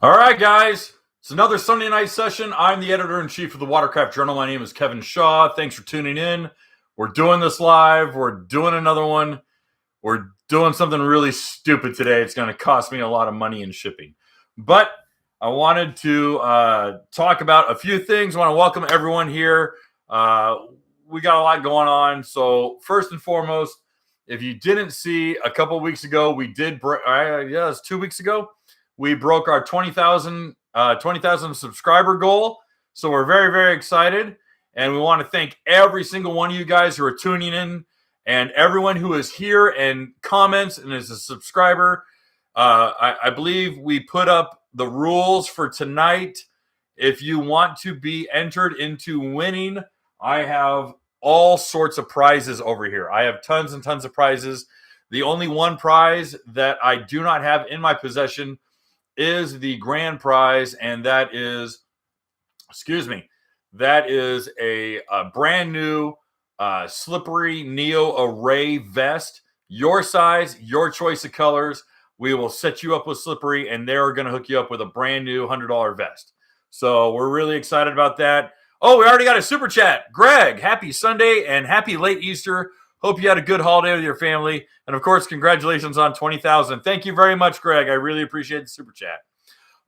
All right, guys. It's another Sunday night session. I'm the editor-in-chief of the Watercraft Journal. My name is Kevin Shaw. Thanks for tuning in. We're doing this live. We're doing another one. We're doing something really stupid today. It's going to cost me a lot of money in shipping. But I wanted to talk about a few things. I want to welcome everyone here. We got a lot going on. So first and foremost, if you didn't see, a couple of weeks ago, we did, it was 2 weeks ago, we broke our 20,000 subscriber goal. So we're very, very excited. And we want to thank every single one of you guys who are tuning in and everyone who is here and comments and is a subscriber. I believe we put up the rules for tonight. If you want to be entered into winning, I have all sorts of prizes over here. I have tons and tons of prizes. The only one prize that I do not have in my possession is the grand prize, and that is, a brand new slippery Neo Array vest. Your size, your choice of colors. We will set you up with Slippery, and they're going to hook you up with a brand new $100 vest. So we're really excited about that. Oh, we already got a super chat. Greg, happy Sunday and happy late Easter. Hope you had a good holiday with your family. And, of course, congratulations on 20,000. Thank you very much, Greg. I really appreciate the super chat.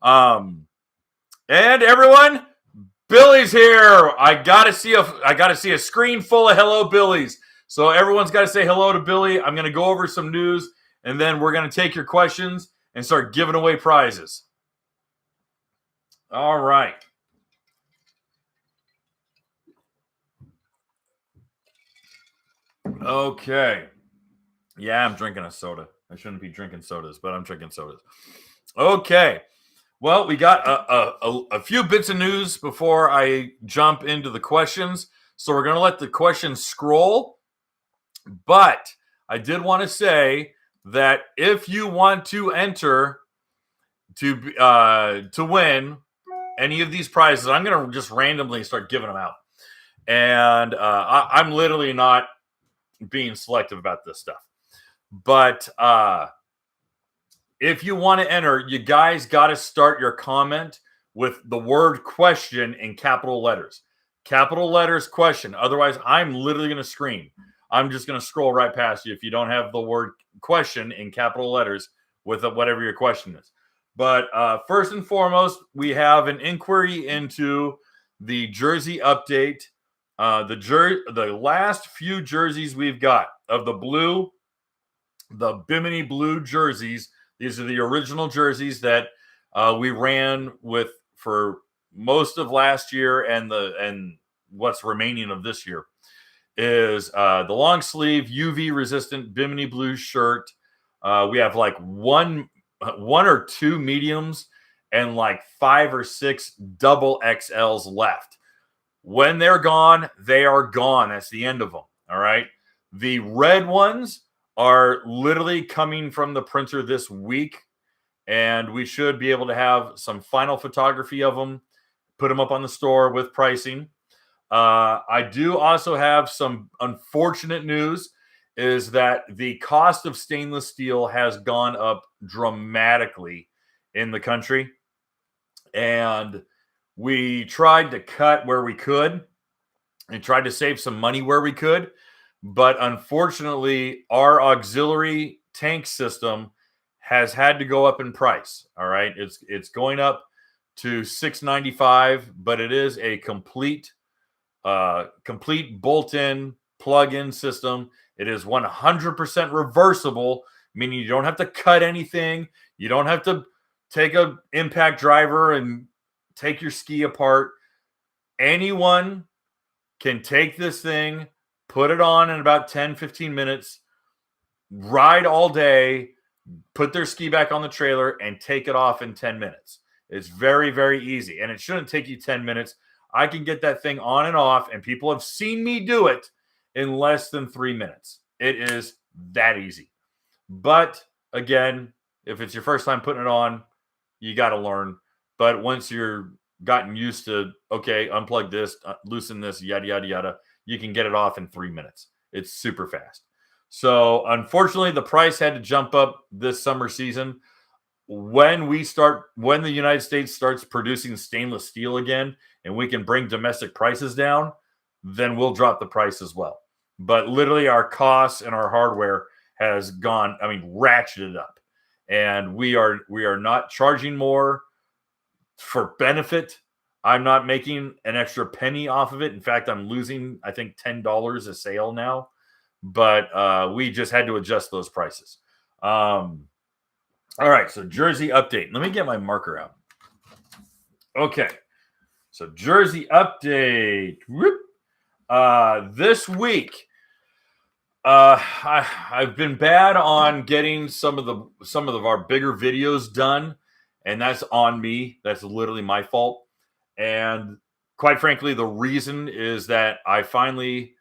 And everyone, Billy's here. I gotta see a screen full of hello Billies. So everyone's got to say hello to Billy. I'm going to go over some news, and then we're going to take your questions and start giving away prizes. All right. Okay. Yeah, I'm drinking a soda. I shouldn't be drinking sodas, but I'm drinking sodas. Okay. Well, we got a few bits of news before I jump into the questions. So we're going to let the questions scroll. But I did want to say that if you want to enter to win any of these prizes, I'm going to just randomly start giving them out. And I'm literally not being selective about this stuff. But if you want to enter, you guys got to start your comment with the word question in capital letters. Capital letters question. Otherwise, I'm literally going to scream. I'm just going to scroll right past you if you don't have the word question in capital letters with whatever your question is. But first and foremost, we have an inquiry into the jersey update. The last few jerseys we've got of the Bimini blue jerseys. These are the original jerseys that we ran with for most of last year and what's remaining of this year is the long sleeve UV resistant Bimini blue shirt. We have like one or two mediums and like 5 or 6 double XLs left. When they're gone, they are gone. That's the end of them. All right. The red ones are literally coming from the printer this week, and we should be able to have some final photography of them, put them up on the store with pricing. I do also have some unfortunate news is that the cost of stainless steel has gone up dramatically in the country, and we tried to cut where we could and tried to save some money where we could. But unfortunately, our auxiliary tank system has had to go up in price. All right. It's going up to $695, but it is a complete bolt-in plug-in system. It is 100% reversible, meaning you don't have to cut anything. You don't have to take an impact driver and take your ski apart. Anyone can take this thing, put it on in about 10, 15 minutes, ride all day, put their ski back on the trailer, and take it off in 10 minutes. It's very, very easy, and it shouldn't take you 10 minutes. I can get that thing on and off, and people have seen me do it in less than 3 minutes. It is that easy. But, again, if it's your first time putting it on, you got to learn. But once you're gotten used to, okay, unplug this, loosen this, yada, yada, yada, you can get it off in 3 minutes. It's super fast. So, unfortunately, the price had to jump up this summer season. when the United States starts producing stainless steel again and we can bring domestic prices down, then we'll drop the price as well. But literally our costs and our hardware has gone, ratcheted up. And we are not charging more for benefit. I'm not making an extra penny off of it. In fact, I'm losing, I think, $10 a sale now. But we just had to adjust those prices. All right, so Jersey update. Let me get my marker out. Okay, so Jersey update. This week, I've been bad on getting some of our bigger videos done, and that's on me. That's literally my fault. And quite frankly, the reason is that I finally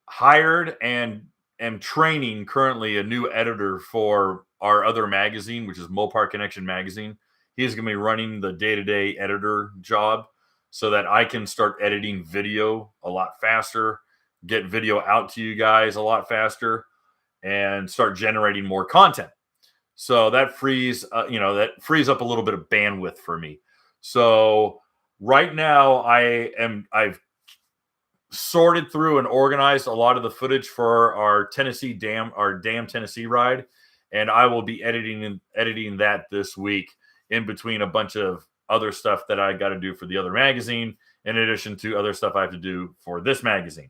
hired and am training currently a new editor for our other magazine, which is Mopar Connection Magazine. He's going to be running the day-to-day editor job so that I can start editing video a lot faster, get video out to you guys a lot faster, and start generating more content. So that frees up a little bit of bandwidth for me. So right now I've sorted through and organized a lot of the footage for our Dam Tennessee ride. And I will be editing that this week in between a bunch of other stuff that I got to do for the other magazine, in addition to other stuff I have to do for this magazine.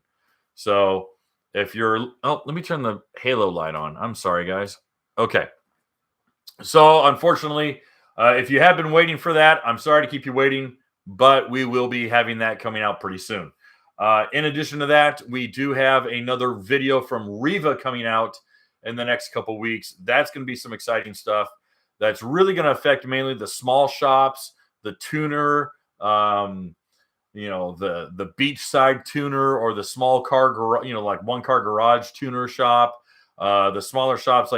So let me turn the halo light on. I'm sorry, guys. Okay. So unfortunately, if you have been waiting for that, I'm sorry to keep you waiting, but we will be having that coming out pretty soon. In addition to that, we do have another video from Riva coming out in the next couple weeks. That's going to be some exciting stuff. That's really going to affect mainly the small shops, the tuner, the beachside tuner, or the small car garage, like one car garage tuner shop. The smaller shops,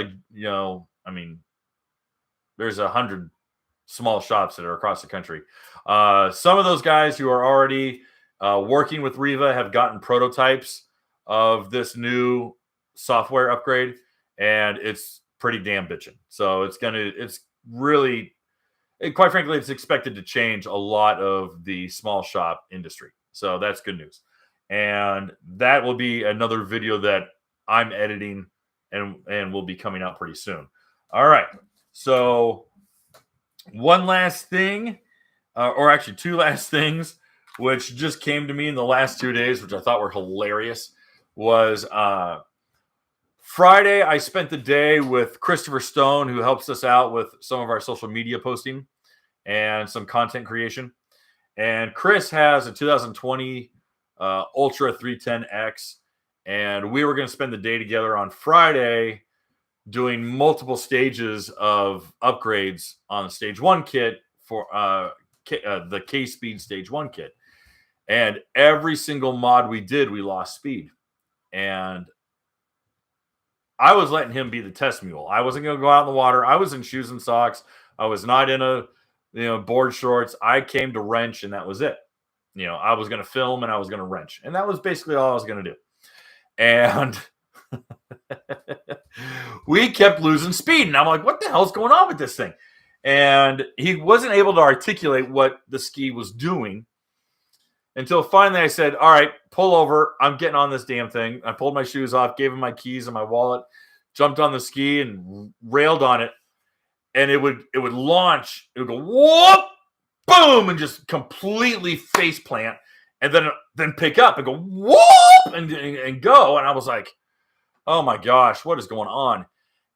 there's 100 small shops that are across the country. Some of those guys who are already working with Riva have gotten prototypes of this new software upgrade, and it's pretty damn bitchin'. So quite frankly, it's expected to change a lot of the small shop industry. So that's good news. And that will be another video that I'm editing and will be coming out pretty soon. All right. So one last thing, or actually two last things, which just came to me in the last 2 days, which I thought were hilarious, was Friday, I spent the day with Christopher Stone, who helps us out with some of our social media posting and some content creation. And Chris has a 2020 Ultra 310X, and we were going to spend the day together on Friday doing multiple stages of upgrades on the Stage 1 kit for the K-Speed Stage 1 kit. And every single mod we did, we lost speed. And I was letting him be the test mule. I wasn't going to go out in the water. I was in shoes and socks. I was not in board shorts. I came to wrench, and that was it. I was going to film and I was going to wrench. And that was basically all I was going to do. And we kept losing speed. And I'm like, what the hell's going on with this thing? And he wasn't able to articulate what the ski was doing until finally I said, all right, pull over. I'm getting on this damn thing. I pulled my shoes off, gave him my keys and my wallet, jumped on the ski and railed on it. And it would launch. It would go, whoop, boom, and just completely face plant. And then pick up and go, whoop, and go. And I was like, oh my gosh, what is going on?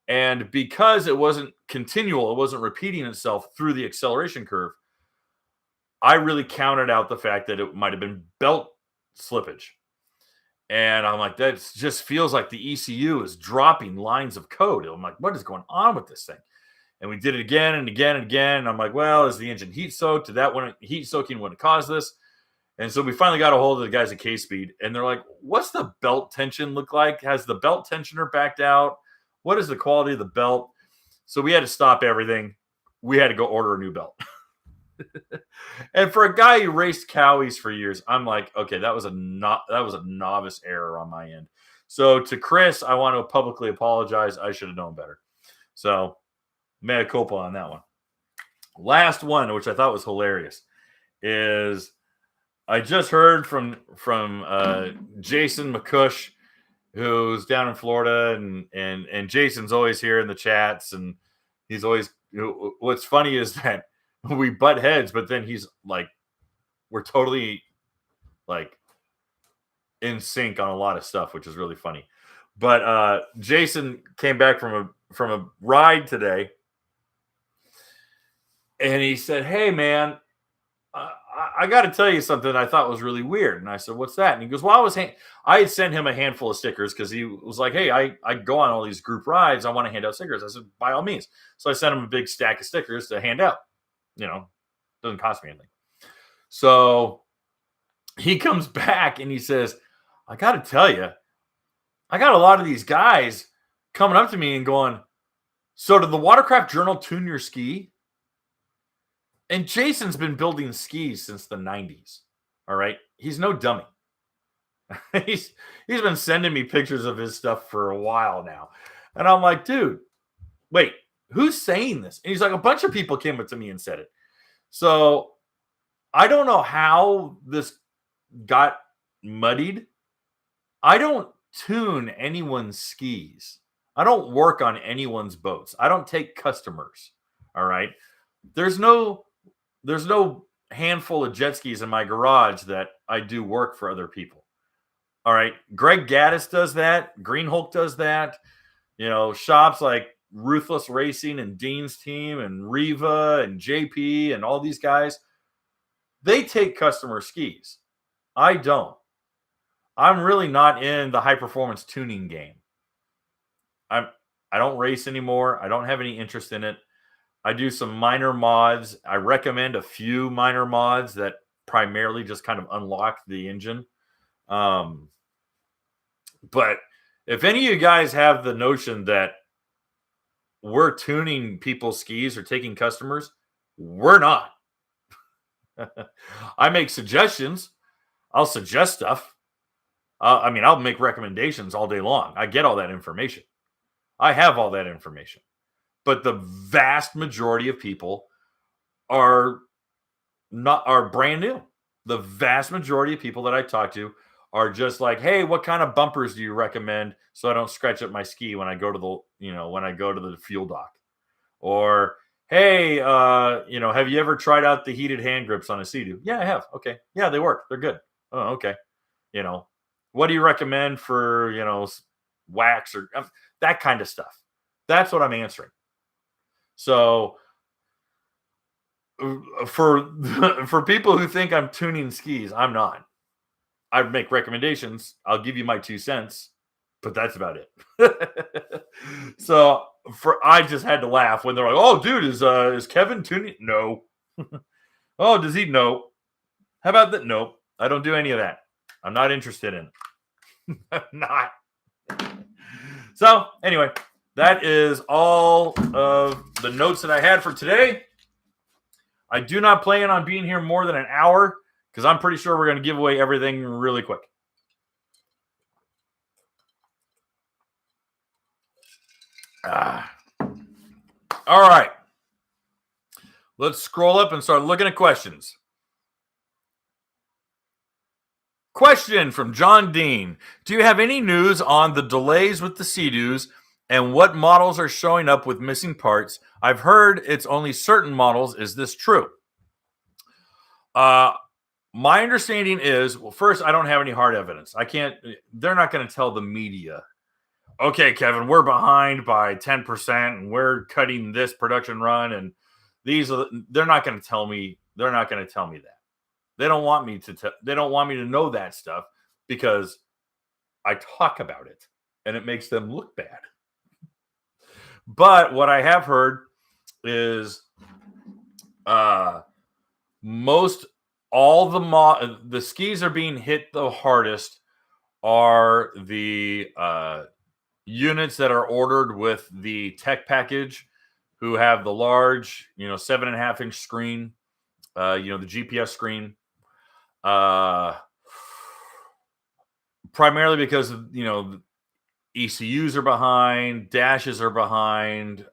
And because it wasn't continual, it wasn't repeating itself through the acceleration curve, I really counted out the fact that it might have been belt slippage. And I'm like, that just feels like the ECU is dropping lines of code. I'm like, what is going on with this thing? And we did it again and again and again. And I'm like, well, is the engine heat soaked? Did that heat soaking would have caused this? And so we finally got a hold of the guys at K-Speed, and they're like, what's the belt tension look like? Has the belt tensioner backed out? What is the quality of the belt? So we had to stop everything. We had to go order a new belt. And for a guy who raced Cowies for years, I'm like, okay, that was a novice error on my end. So to Chris, I want to publicly apologize. I should have known better. So Mea culpa on that one. Last one, which I thought was hilarious, is I just heard from Jason McCush, who's down in Florida, and Jason's always here in the chats, and he's always. What's funny is that we butt heads, but then he's like, we're totally like in sync on a lot of stuff, which is really funny. But Jason came back from a ride today, and he said, "Hey, man, I got to tell you something I thought was really weird." And I said, "What's that?" And he goes, "Well, I had sent him a handful of stickers because he was like, 'Hey, I go on all these group rides. I want to hand out stickers.' I said, 'By all means.' So I sent him a big stack of stickers to hand out. Doesn't cost me anything." So he comes back and he says, "I got to tell you, I got a lot of these guys coming up to me and going, 'So did the Watercraft Journal tune your ski?'" And Jason's been building skis since the 90s. All right. He's no dummy. he's been sending me pictures of his stuff for a while now. And I'm like, dude, wait, who's saying this? And he's like, a bunch of people came up to me and said it. So I don't know how this got muddied. I don't tune anyone's skis. I don't work on anyone's boats. I don't take customers. All right. There's no handful of jet skis in my garage that I do work for other people. All right. Greg Gaddis does that. Green Hulk does that. Shops like Ruthless Racing and Dean's Team and Riva and JP and all these guys, they take customer skis. I don't. I'm really not in the high performance tuning game. I don't race anymore. I don't have any interest in it. I do some minor mods. I recommend a few minor mods that primarily just kind of unlock the engine. But if any of you guys have the notion that we're tuning people's skis or taking customers, we're not. I make suggestions. I'll suggest stuff. I'll make recommendations all day long. I get all that information. I have all that information. But the vast majority of people are brand new. The vast majority of people that I talk to are just like, "Hey, what kind of bumpers do you recommend so I don't scratch up my ski when I go to the fuel dock?" Or, "Hey, have you ever tried out the heated hand grips on a Sea-Doo?" "Yeah, I have." "Okay. Yeah, they work. They're good." "Oh, okay." What do you recommend for, wax or that kind of stuff? That's what I'm answering. So for people who think I'm tuning skis, I'm not. I make recommendations. I'll give you my 2 cents, but that's about it. So I just had to laugh when they're like, "Oh, dude, is Kevin tuning?" No. "Oh, does he?" No. How about that? Nope. I don't do any of that. I'm not interested in it. I'm not. So anyway, that is all of the notes that I had for today. I do not plan on being here more than an hour because I'm pretty sure we're going to give away everything really quick. All right. Let's scroll up and start looking at questions. Question from John Dean. Do you have any news on the delays with the Sea-Doos and what models are showing up with missing parts? I've heard it's only certain models. Is this true? My understanding is, well, first, I don't have any hard evidence. They're not going to tell the media, "Okay, Kevin, we're behind by 10% and we're cutting this production run." And they're not going to tell me. They're not going to tell me that. They don't want me to know that stuff because I talk about it and it makes them look bad. But what I have heard is all the skis are being hit the hardest are the units that are ordered with the tech package, who have the large, 7.5-inch screen, the GPS screen. Primarily because ECUs are behind, dashes are behind,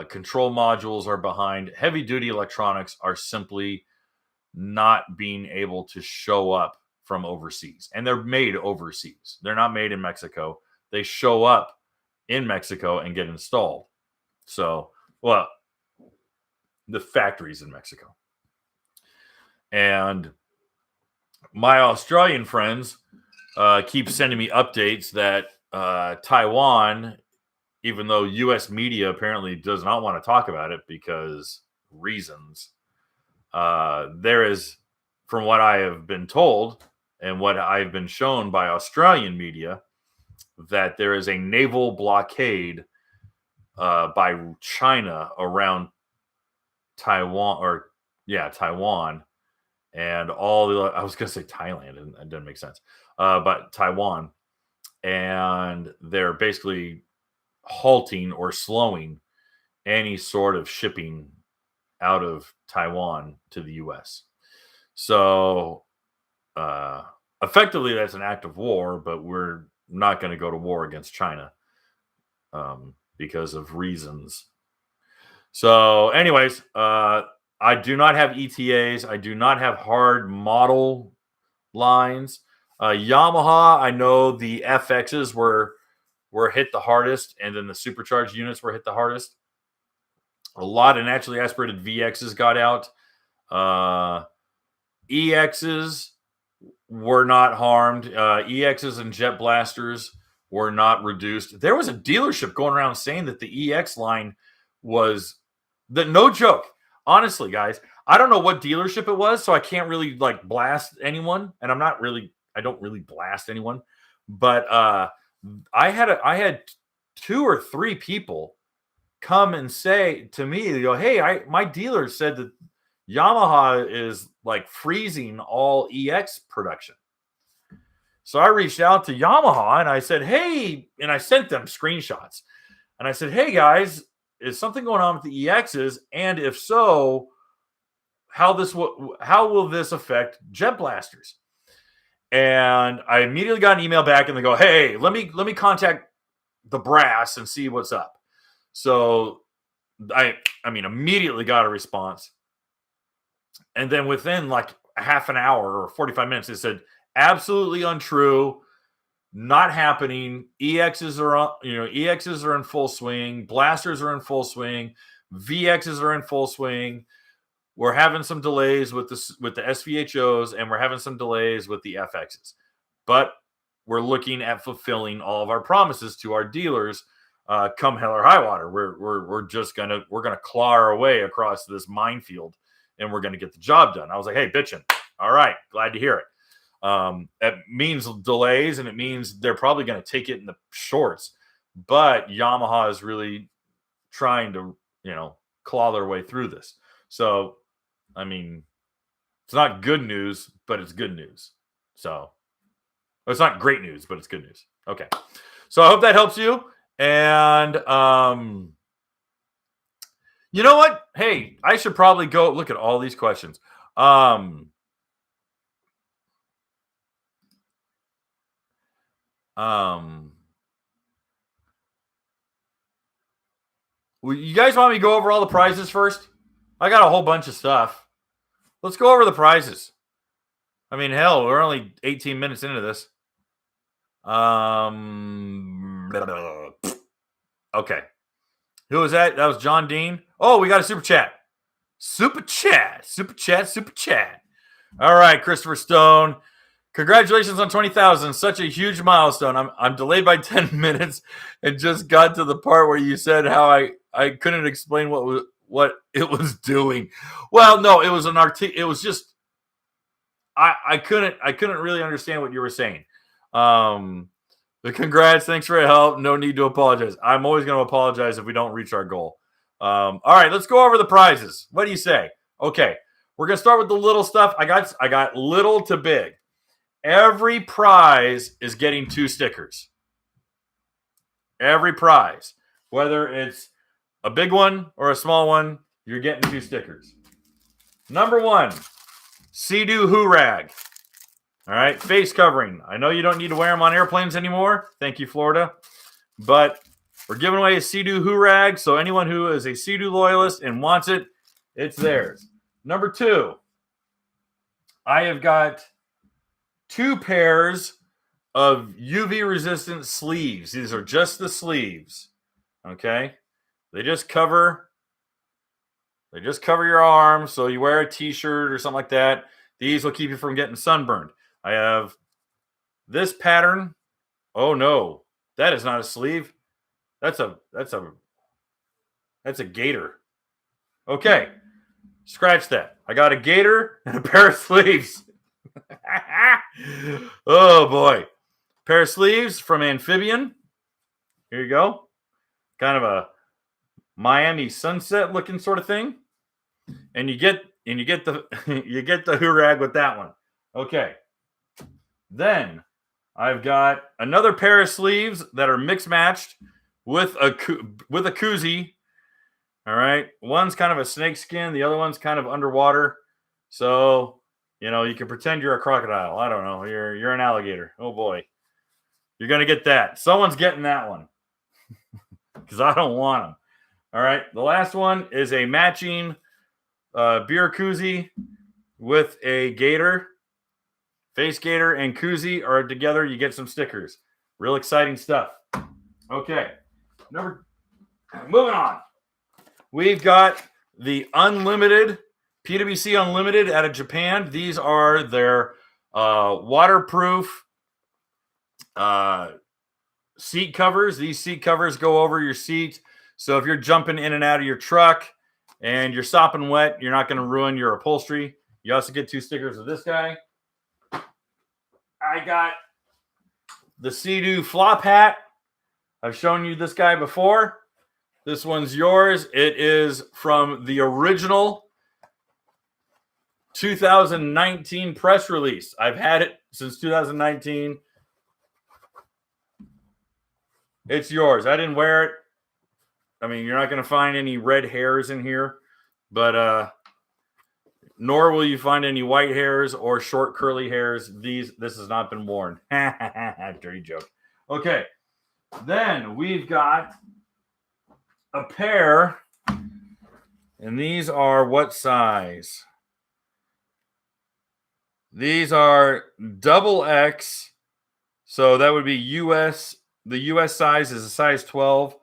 control modules are behind. Heavy duty electronics are simply not being able to show up from overseas. And they're made overseas. They're not made in Mexico. They show up in Mexico and get installed. So, well, the factories in Mexico. And my Australian friends keep sending me updates that Taiwan, even though U.S. media apparently does not want to talk about it because reasons, there is, from what I have been told and what I've been shown by Australian media, that there is a naval blockade by China around Taiwan, Taiwan, and all the, I was going to say Thailand, and it didn't make sense, but Taiwan, and they're basically halting or slowing any sort of shipping out of Taiwan to the U.S. So effectively, that's an act of war, but we're not going to go to war against China because of reasons. So anyways, I do not have ETAs. I do not have hard model lines. Yamaha, I know the FXs were hit the hardest, and then the supercharged units were hit the hardest. A lot of naturally aspirated VXs got out. EXs were not harmed. EXs and jet blasters were not reduced. There was a dealership going around saying that the EX line was no joke. Honestly, guys, I don't know what dealership it was, so I can't really like blast anyone, and I don't really blast anyone. But I had 2 or 3 people come and say to me, they go, "Hey, my dealer said that Yamaha is like freezing all EX production." So I reached out to Yamaha and I said, "Hey," and I sent them screenshots. And I said, "Hey guys, is something going on with the EXs? And if so, how will this affect jet blasters?" And I immediately got an email back, and they go, "Hey, let me contact the brass and see what's up." So I immediately got a response. And then within like a half an hour or 45 minutes, it said, "Absolutely untrue. Not happening. EXs are in full swing. Blasters are in full swing. VXs are in full swing. We're having some delays with the SVHOs, and we're having some delays with the FXs. But we're looking at fulfilling all of our promises to our dealers. Come hell or high water, we're gonna claw our way across this minefield, and we're gonna get the job done." I was like, "Hey, bitchin'. All right, glad to hear it." It means delays, and it means they're probably going to take it in the shorts. But Yamaha is really trying to, claw their way through this. So, it's not good news, but it's good news. So, it's not great news, but it's good news. Okay. So I hope that helps you. And you know what? Hey, I should probably go look at all these questions. You guys want me to go over all the prizes first? I got a whole bunch of stuff. Let's go over the prizes. Hell, we're only 18 minutes into this. Okay. Who was that? That was John Dean. Oh, we got a super chat. Super chat. All right, Christopher Stone. Congratulations on 20,000. Such a huge milestone. I'm delayed by 10 minutes and just got to the part where you said how I couldn't explain what it was doing. Well, no, it was it was just I couldn't really understand what you were saying. But congrats, thanks for your help. No need to apologize. I'm always going to apologize if we don't reach our goal. All right, let's go over the prizes. What do you say? Okay, we're going to start with the little stuff. I got little to big. Every prize is getting 2 stickers. Every prize, whether it's a big one or a small one, you're getting 2 stickers. Number 1, Sea-Doo Hoo-Rag. All right, face covering. I know you don't need to wear them on airplanes anymore. Thank you, Florida. but we're giving away a Sea-Doo Hoorag. So anyone who is a Sea-Doo loyalist and wants it, it's theirs. Number 2, I have got 2 pairs of UV resistant sleeves. These are just the sleeves. Okay. They just cover your arm. So you wear a t-shirt or something like that. These will keep you from getting sunburned. I have this pattern. Oh no, that is not a sleeve. That's a gaiter. Okay. Scratch that. I got a gaiter and a pair of sleeves. Oh boy. Pair of sleeves from Amphibian. Here you go. Kind of a Miami sunset looking sort of thing. And you get the you get the Hoorag with that one. Okay. Then I've got another pair of sleeves that are mixed matched with a koozie. All right. One's kind of a snake skin. The other one's kind of underwater. So, you can pretend you're a crocodile. I don't know. You're an alligator. Oh, boy. You're going to get that. Someone's getting that one because I don't want them. All right. The last one is a matching beer koozie with a gator. Face gator and koozie are together. You get some stickers. Real exciting stuff. Okay. Moving on. We've got the Unlimited, PWC Unlimited out of Japan. These are their waterproof seat covers. These seat covers go over your seat. So if you're jumping in and out of your truck and you're sopping wet, you're not going to ruin your upholstery. You also get 2 stickers of this guy. I got the Sea-Doo flop hat. I've shown you this guy before. This one's yours. It is from the original 2019 press release. I've had it since 2019. It's yours. I didn't wear it. I mean, you're not going to find any red hairs in here, but nor will you find any white hairs or short curly hairs. This has not been worn. Dirty joke. Okay. Then we've got a pair, and these are what size? These are XX, so that would be US. The US size is a size 12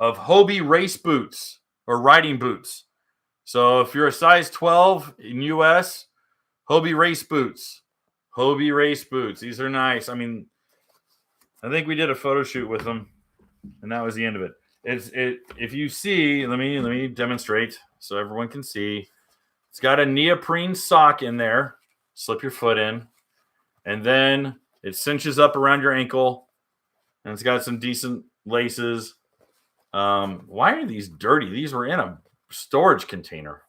of Hobie race boots or riding boots. So if you're a size 12 in US, Hobie race boots. Hobie race boots. These are nice. I mean, I think we did a photo shoot with them, and that was the end of it. If you see, let me demonstrate so everyone can see. It's got a neoprene sock in there. Slip your foot in, and then it cinches up around your ankle, and it's got some decent laces. Why are these dirty? These were in a storage container.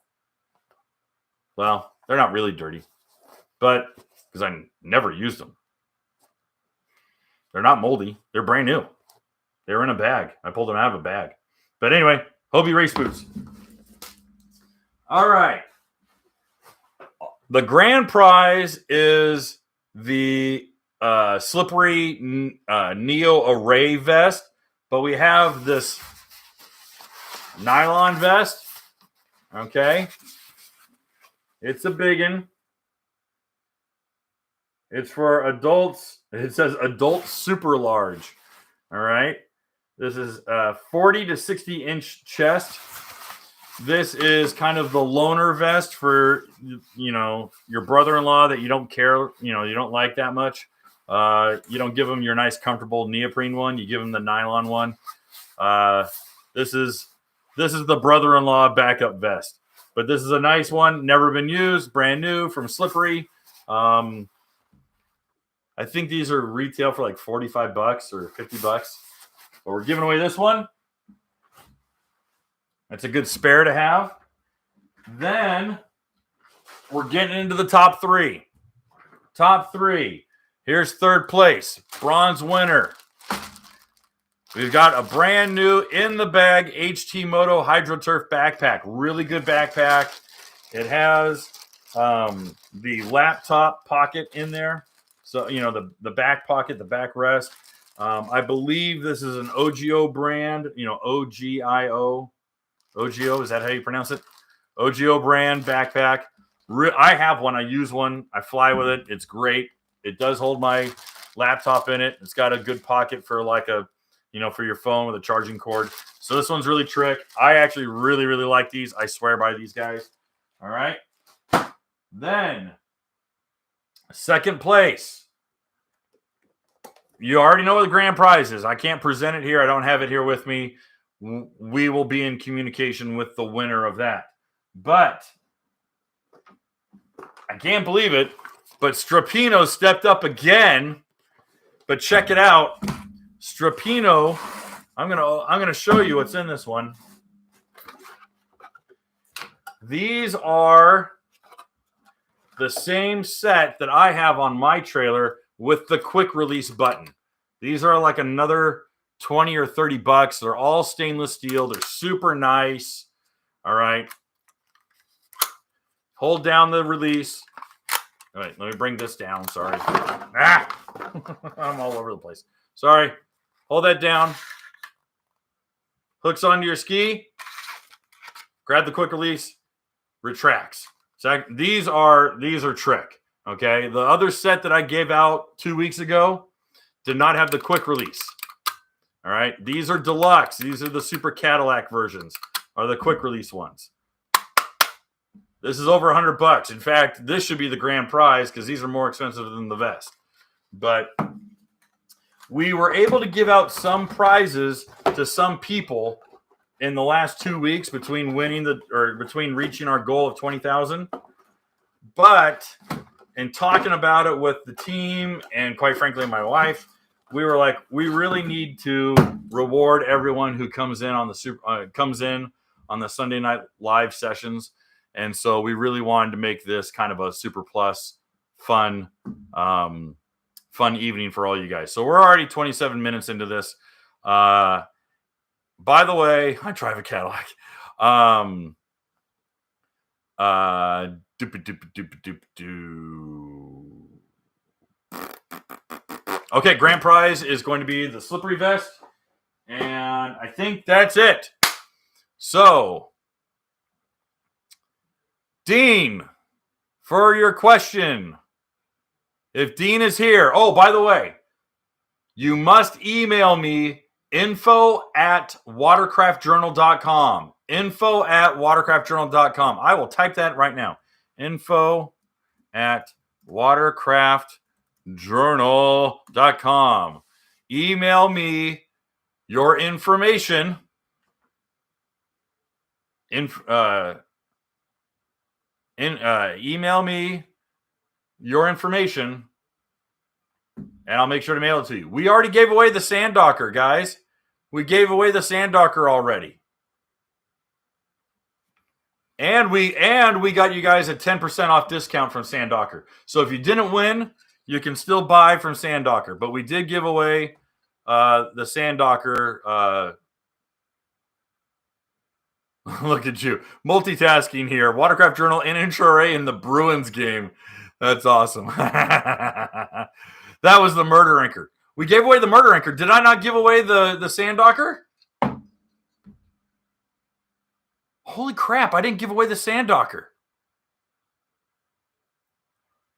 Well, they're not really dirty, but because I never used them. They're not moldy. They're brand new. They were in a bag. I pulled them out of a bag. But anyway, Hobie race boots. All right. The grand prize is the slippery Neo Array vest, but we have this nylon vest. Okay. It's a big one. It's for adults. It says adult super large. All right. This is 40 to 60 inch chest. This is kind of the loaner vest for, your brother-in-law that you don't care, you don't like that much. You don't give him your nice, comfortable neoprene one. You give him the nylon one. This is the brother-in-law backup vest. But this is a nice one. Never been used. Brand new from Slippery. I think these are retail for like $45 or $50. But we're giving away this one. That's a good spare to have. Then we're getting into the top 3. Top 3. Here's third place. Bronze winner. We've got a brand new in the bag HT Moto HydroTurf backpack. Really good backpack. It has the laptop pocket in there. So, the back pocket, the backrest. I believe this is an OGO brand, OGIO. OGO, is that how you pronounce it? OGO brand backpack. I have one. I use one. I fly with it. It's great. It does hold my laptop in it. It's got a good pocket for for your phone with a charging cord. So this one's really trick. I actually really, really like these. I swear by these guys. All right. Then, second place. You already know what the grand prize is. I can't present it here. I don't have it here with me. We will be in communication with the winner of that. But I can't believe it, but Strapino stepped up again. But check it out. Strapino, I'm gonna show you what's in this one. These are the same set that I have on my trailer with the quick release button. These are like another 20 or 30 bucks. They're all stainless steel. They're super nice. All right. Hold down the release. All right, let me bring this down. Sorry. I'm all over the place. Sorry. Hold that down. Hooks onto your ski. Grab the quick release. Retracts. So these are trick. Okay. The other set that I gave out 2 weeks ago did not have the quick release. All right. These are deluxe. These are the Super Cadillac versions, are the quick release ones. This is over $100. In fact, this should be the grand prize because these are more expensive than the vest. But we were able to give out some prizes to some people in the last 2 weeks between reaching our goal of 20,000. But in talking about it with the team and quite frankly my wife, we were like, we really need to reward everyone who comes in on the Sunday night live sessions. And so we really wanted to make this kind of a super plus fun evening for all you guys. So we're already 27 minutes into this. By the way, I drive a Cadillac. Okay, grand prize is going to be the slippery vest. And I think that's it. So, Dean, for your question, if Dean is here, oh, by the way, you must email me info@watercraftjournal.com. Info@watercraftjournal.com. I will type that right now. Info@watercraftjournal.com. Email me your information. Email me your information, and I'll make sure to mail it to you. We already gave away the sand docker, guys. We gave away the sand docker already. And we got you guys a 10% off discount from Sand Docker. So if you didn't win, you can still buy from Sand Docker. But we did give away the Sand Docker. Look at you. Multitasking here. Watercraft Journal and Msrp in the Bruins game. That's awesome. That was the murder anchor. We gave away the murder anchor. Did I not give away the Sand Docker? Holy crap, I didn't give away the Sand Docker.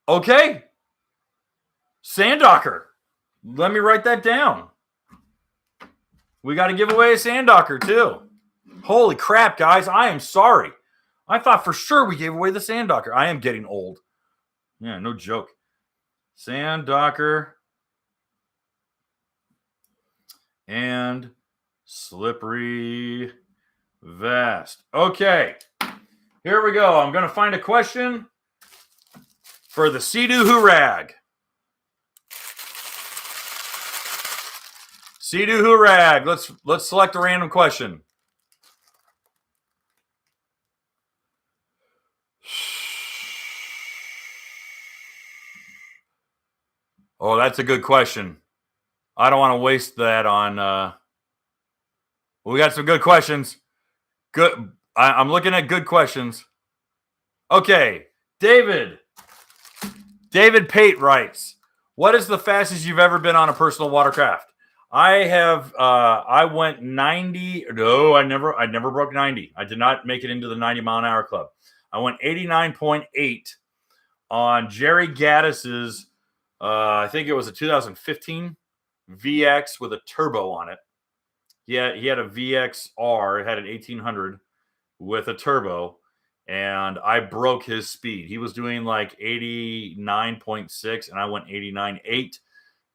Okay. Sand Docker. Let me write that down. We got to give away a Sand Docker too. Holy crap, guys. I am sorry. I thought for sure we gave away the Sand Docker. I am getting old. Yeah, no joke. Sand Docker and slippery vest. Okay, here we go. I'm going to find a question for the Sea-Doo Hoorag. Sea-Doo Hoorag. Let's select a random question. Oh, that's a good question. I don't want to waste that on. We got some good questions. Good. I'm looking at good questions. Okay, David Pate writes, "What is the fastest you've ever been on a personal watercraft?" I went 90. No, I never broke 90. I did not make it into the 90 mile an hour club. I went 89.8 on Jerry Gaddis's, I think it was a 2015 VX with a turbo on it. He had a VXR, it had an 1800 with a turbo, and I broke his speed. He was doing like 89.6, and I went 89.8.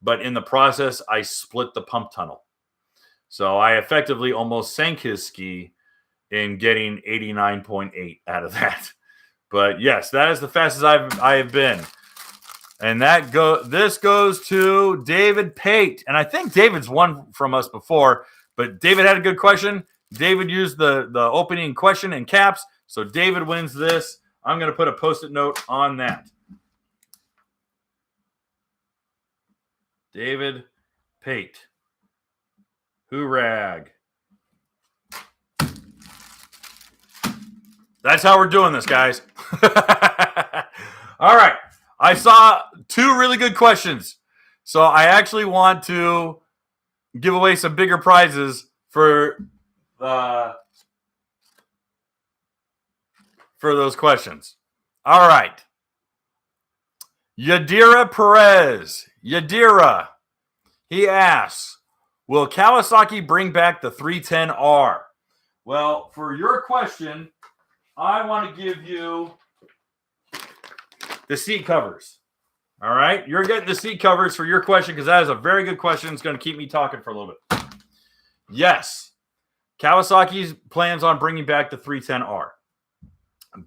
But in the process, I split the pump tunnel. So I effectively almost sank his ski in getting 89.8 out of that. But yes, that is the fastest I have been. And this goes to David Pate. And I think David's won from us before, but David had a good question. David used the opening question in caps. So David wins this. I'm going to put a Post-it note on that. David Pate. Hoorag. That's how we're doing this, guys. All right. I saw 2 really good questions. So I actually want to give away some bigger prizes for those questions. All right. Yadira Perez. Yadira. He asks, will Kawasaki bring back the 310R? Well, for your question, I want to give you the seat covers. All right? You're getting the seat covers for your question because that is a very good question. It's going to keep me talking for a little bit. Yes, Kawasaki's plans on bringing back the 310R,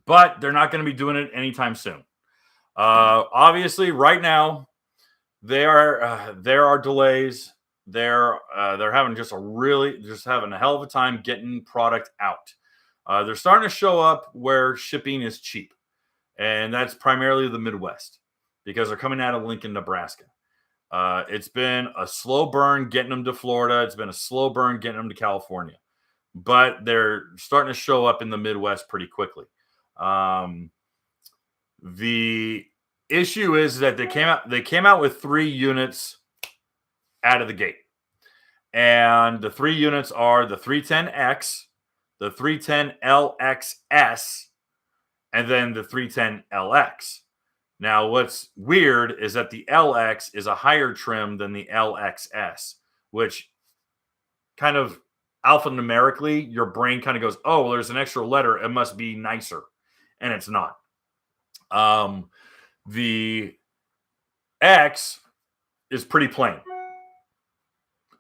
but they're not going to be doing it anytime soon. Obviously, right now, there are delays. They're having having a hell of a time getting product out. They're starting to show up where shipping is cheap, and that's primarily the Midwest because they're coming out of Lincoln, Nebraska. It's been a slow burn getting them to Florida. It's been a slow burn getting them to California, but they're starting to show up in the Midwest pretty quickly. The issue is that they came out with 3 units out of the gate. And the 3 units are the 310X, the 310LXS, and then the 310LX. Now, what's weird is that the LX is a higher trim than the LXS, which kind of alphanumerically, your brain kind of goes, oh, well, there's an extra letter. It must be nicer. And it's not. The X is pretty plain.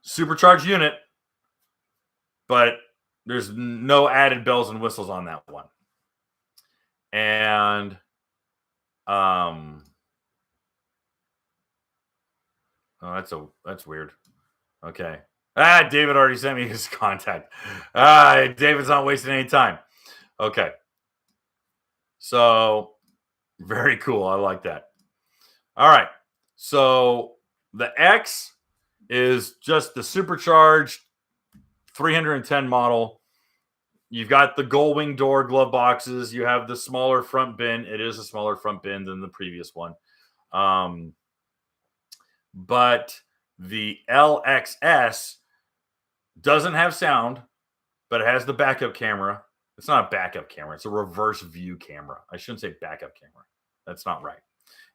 Supercharged unit, but there's no added bells and whistles on that one. And that's weird. Okay. David already sent me his contact. David's not wasting any time. Okay. So very cool. I like that. All right. So the X is just the supercharged 310 model. You've got the gull wing door glove boxes. You have the smaller front bin. It is a smaller front bin than the previous one. But the LXS doesn't have sound, but it has the backup camera. It's not a backup camera. It's a reverse view camera. I shouldn't say backup camera. That's not right.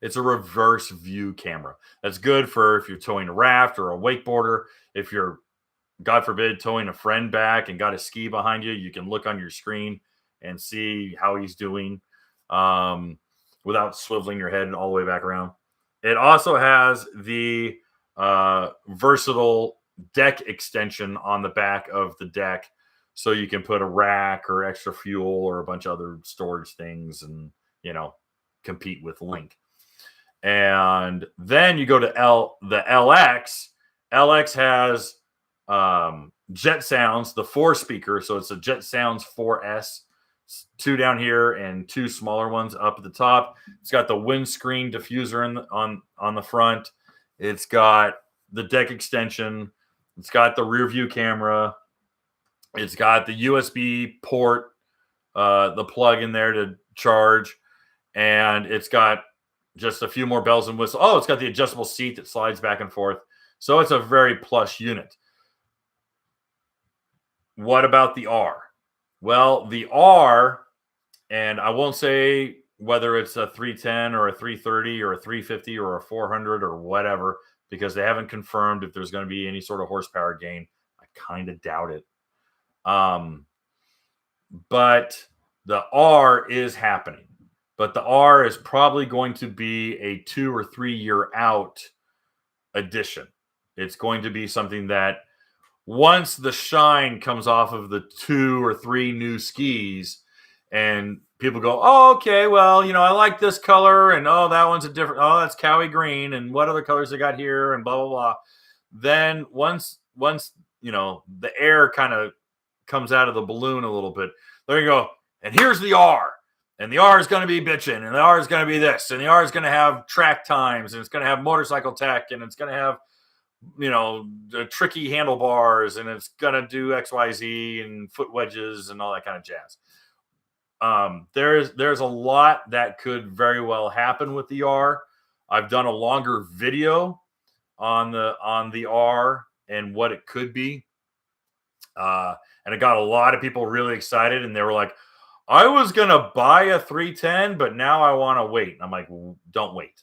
It's a reverse view camera. That's good for if you're towing a raft or a wakeboarder. If you're, God forbid, towing a friend back and got a ski behind you, you can look on your screen and see how he's doing without swiveling your head all the way back around. It also has the versatile deck extension on the back of the deck, so you can put a rack or extra fuel or a bunch of other storage things and, compete with Link. And then you go to the LX. LX has Jet Sounds, the 4-speaker. So it's a Jet Sounds 4S. 2 down here and 2 smaller ones up at the top. It's got the windscreen diffuser on the front. It's got the deck extension. It's got the rear view camera. It's got the USB port, the plug in there to charge. And it's got just a few more bells and whistles. Oh, it's got the adjustable seat that slides back and forth. So it's a very plush unit. What about the R? Well, the R, and I won't say whether it's a 310 or a 330 or a 350 or a 400 or whatever, because they haven't confirmed if there's going to be any sort of horsepower gain. I kind of doubt it. But the R is happening. But the R is probably going to be a 2 or 3 year out addition. It's going to be something that once the shine comes off of the 2 or 3 new skis and people go, oh, okay, well, I like this color, and oh, that one's a different, oh, that's Cowie green, and what other colors they got here, and blah, blah, blah. Then once the air kind of comes out of the balloon a little bit, there you go, and here's the R. And the R is going to be bitching, and the R is going to be this, and the R is going to have track times, and it's going to have motorcycle tech, and it's going to have, tricky handlebars, and it's going to do XYZ and foot wedges and all that kind of jazz. There's a lot that could very well happen with the R. I've done a longer video on the R and what it could be. And it got a lot of people really excited, and they were like, I was going to buy a 310, but now I want to wait. And I'm like, don't wait.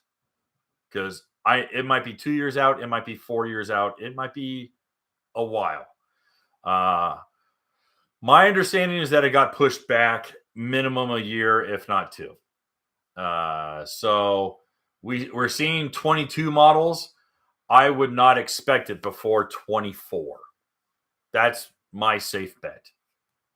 Because it might be 2 years out. It might be 4 years out. It might be a while. My understanding is that it got pushed back minimum a year, if not 2. So we're seeing 22 models. I would not expect it before 24. That's my safe bet.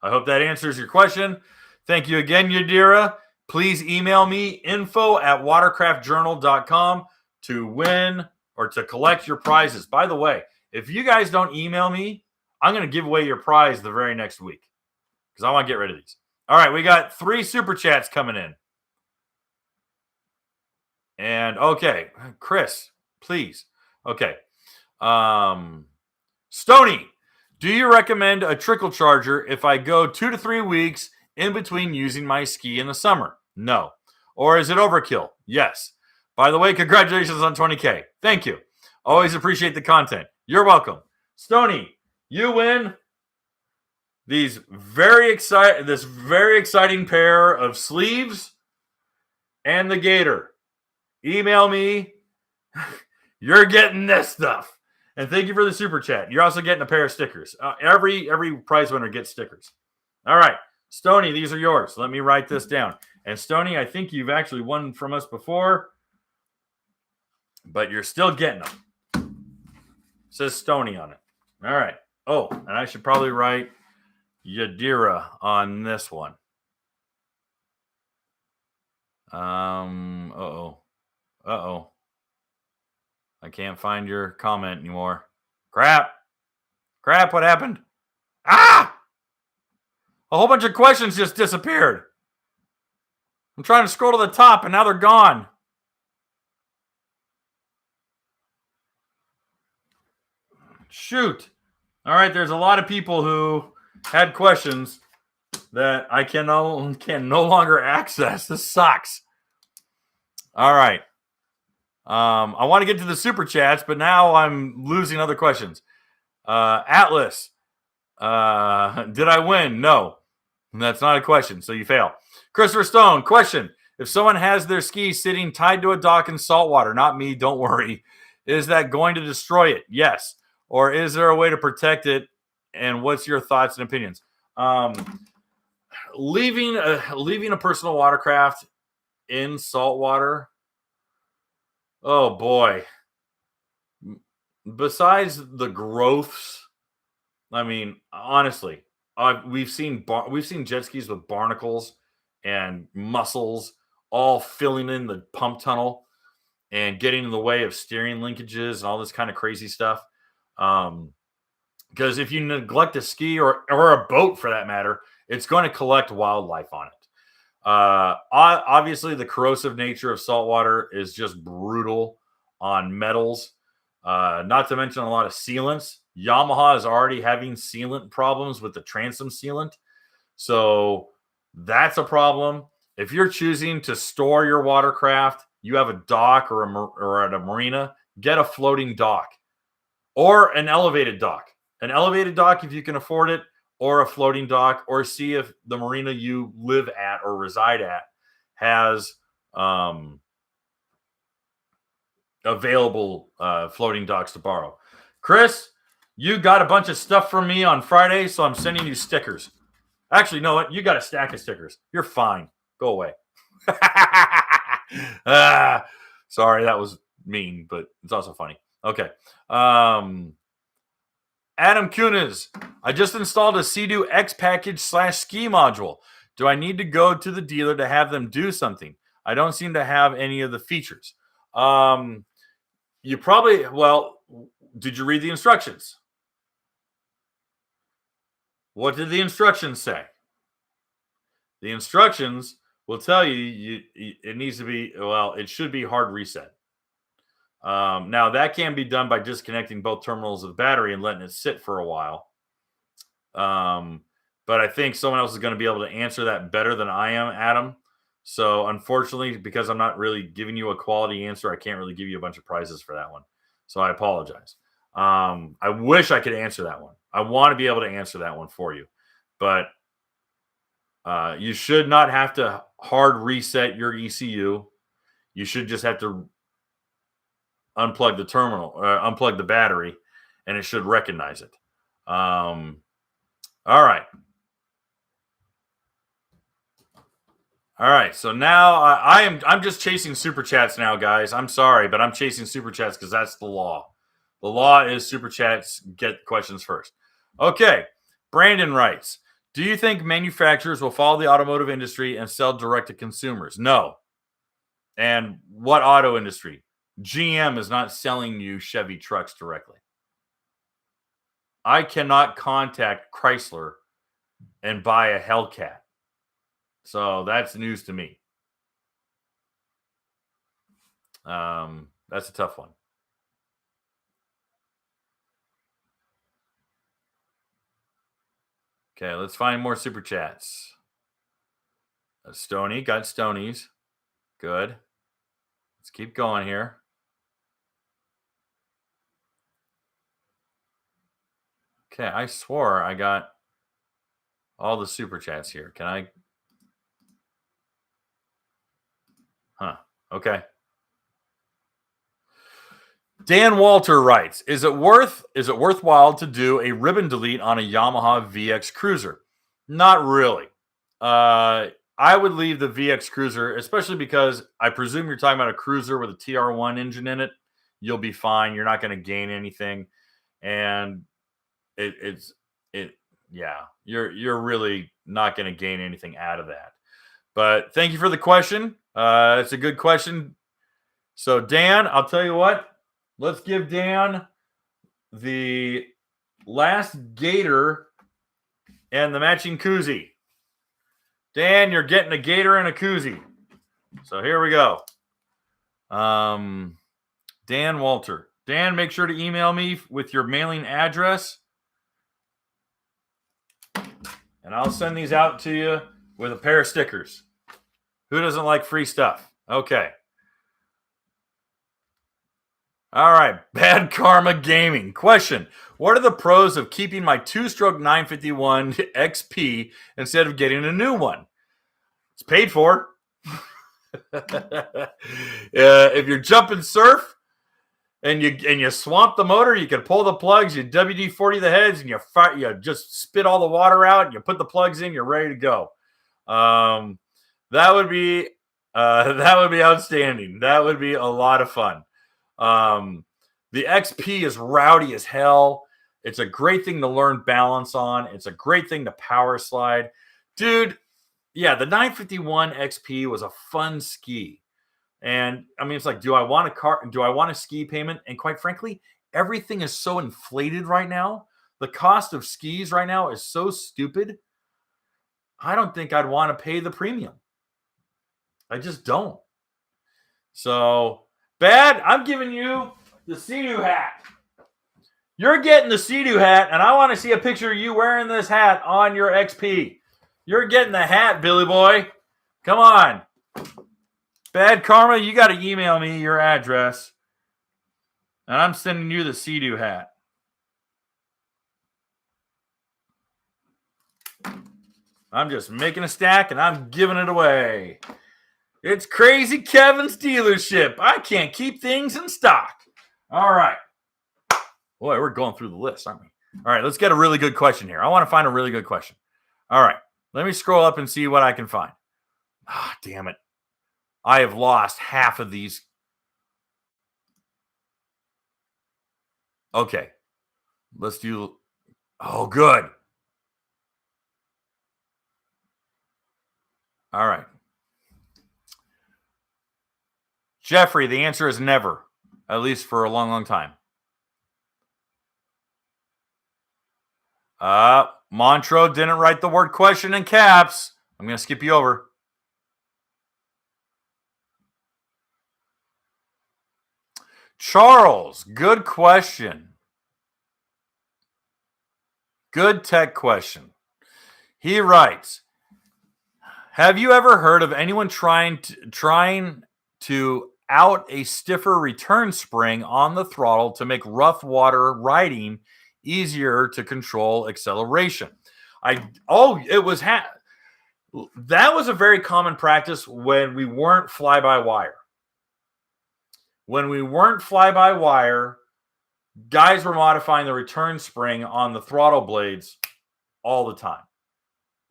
I hope that answers your question. Thank you again, Yadira. Please email me info@watercraftjournal.com to win or to collect your prizes. By the way, if you guys don't email me, I'm going to give away your prize the very next week because I want to get rid of these. All right, we got 3 super chats coming in. And okay, Chris, please. Okay. Stony, do you recommend a trickle charger if I go 2 to 3 weeks in between using my ski in the summer? No. Or is it overkill? Yes. By the way, congratulations on 20K. Thank you. Always appreciate the content. You're welcome. Stony, you win this very exciting pair of sleeves and the gator. Email me. You're getting this stuff. And thank you for the super chat. You're also getting a pair of stickers. Every prize winner gets stickers. All right. Stony, these are yours. Let me write this down. And Stony, I think you've actually won from us before, but you're still getting them. It says Stony on it. All right. Oh, and I should probably write Yadira on this one. Uh-oh. I can't find your comment anymore. Crap, what happened? Ah! A whole bunch of questions just disappeared. I'm trying to scroll to the top, and now they're gone. Shoot. All right, there's a lot of people who had questions that I can no longer access. This sucks. All right. I want to get to the super chats, but now I'm losing other questions. Atlas, did I win? No. That's not a question, so you fail. Christopher Stone, question. If someone has their ski sitting tied to a dock in saltwater, not me, don't worry, is that going to destroy it? Yes. Or is there a way to protect it? And what's your thoughts and opinions? Leaving a personal watercraft in saltwater, oh boy. Besides the growths, I mean, honestly, we've seen jet skis with barnacles and mussels all filling in the pump tunnel and getting in the way of steering linkages and all this kind of crazy stuff. Because if you neglect a ski or a boat for that matter, it's going to collect wildlife on it. Obviously, the corrosive nature of saltwater is just brutal on metals. Not to mention a lot of sealants. Yamaha is already having sealant problems with the transom sealant. So that's a problem. If you're choosing to store your watercraft, you have a dock or at a marina, get a floating dock. or an elevated dock. An elevated dock if you can afford it, or a floating dock, or see if the marina you live at or reside at has available floating docks to borrow. Chris, you got a bunch of stuff from me on Friday, so I'm sending you stickers. Actually, you know what? You got a stack of stickers. You're fine. Go away. Sorry, that was mean, but it's also funny. Okay. Adam Kunis, I just installed a Sea-Doo X package / ski module. Do I need to go to the dealer to have them do something? I don't seem to have any of the features. You probably, well, did you read the instructions? What did the instructions say? The instructions will tell you, it needs to be, well, it should be hard reset. Now, that can be done by disconnecting both terminals of the battery and letting it sit for a while. But I think someone else is going to be able to answer that better than I am, Adam. So, unfortunately, because I'm not really giving you a quality answer, I can't really give you a bunch of prizes for that one. So, I apologize. I wish I could answer that one. I want to be able to answer that one for you. But you should not have to hard reset your ECU. You should just have to unplug the terminal, unplug the battery, and it should recognize it. All right. All right. So now I'm just chasing super chats now, guys. I'm sorry, but I'm chasing super chats because that's the law. The law is super chats get questions first. Okay. Brandon writes, do you think manufacturers will follow the automotive industry and sell direct to consumers? No. And what auto industry? GM is not selling you Chevy trucks directly. I cannot contact Chrysler and buy a Hellcat. So that's news to me. That's a tough one. Okay, let's find more super chats. Stony, got Stonies. Good. Let's keep going here. Okay, I swore I got all the super chats here. Can I? Huh. Okay. Dan Walter writes, is it worthwhile to do a ribbon delete on a Yamaha VX Cruiser? Not really. I would leave the VX Cruiser, especially because I presume you're talking about a cruiser with a TR1 engine in it. You'll be fine. You're not going to gain anything. And you're really not going to gain anything out of that. But thank you for the question. It's a good question. So Dan, I'll tell you what. Let's give Dan the last gator and the matching koozie. Dan, you're getting a gator and a koozie. So here we go. Dan Walter. Dan, make sure to email me with your mailing address. And I'll send these out to you with a pair of stickers. Who doesn't like free stuff? Okay. All right. Bad Karma Gaming. Question. What are the pros of keeping my two-stroke 951 XP instead of getting a new one? It's paid for. If you're jumping surf and you swamp the motor, you can pull the plugs, you WD-40 the heads, and you just spit all the water out, and you put the plugs in, you're ready to go. That would be outstanding. That would be a lot of fun. The XP is rowdy as hell. It's a great thing to learn balance on. It's a great thing to power slide. Dude, yeah, the 951 XP was a fun ski. And I mean, it's like, do I want a ski payment? And quite frankly, everything is so inflated right now. The cost of skis right now is so stupid. I don't think I'd want to pay the premium. I just don't. So, Bad, I'm giving you the Sea-Doo hat. You're getting the Sea-Doo hat, and I want to see a picture of you wearing this hat on your XP. You're getting the hat, Billy boy. Come on. Bad Karma, you got to email me your address, and I'm sending you the Sea-Doo hat. I'm just making a stack and I'm giving it away. It's Crazy Kevin's dealership. I can't keep things in stock. All right. Boy, we're going through the list, aren't we? All right, let's get a really good question here. I want to find a really good question. All right, let me scroll up and see what I can find. Ah, damn it. I have lost half of these. Okay, let's do. Oh, good. All right. Jeffrey, the answer is never, at least for a long, long time. Montreux didn't write the word question in caps. I'm going to skip you over. Charles, good question. Good tech question. He writes, have you ever heard of anyone trying to out a stiffer return spring on the throttle to make rough water riding easier to control acceleration? That was a very common practice when we weren't fly-by-wire. When we weren't fly-by-wire, guys were modifying the return spring on the throttle blades all the time.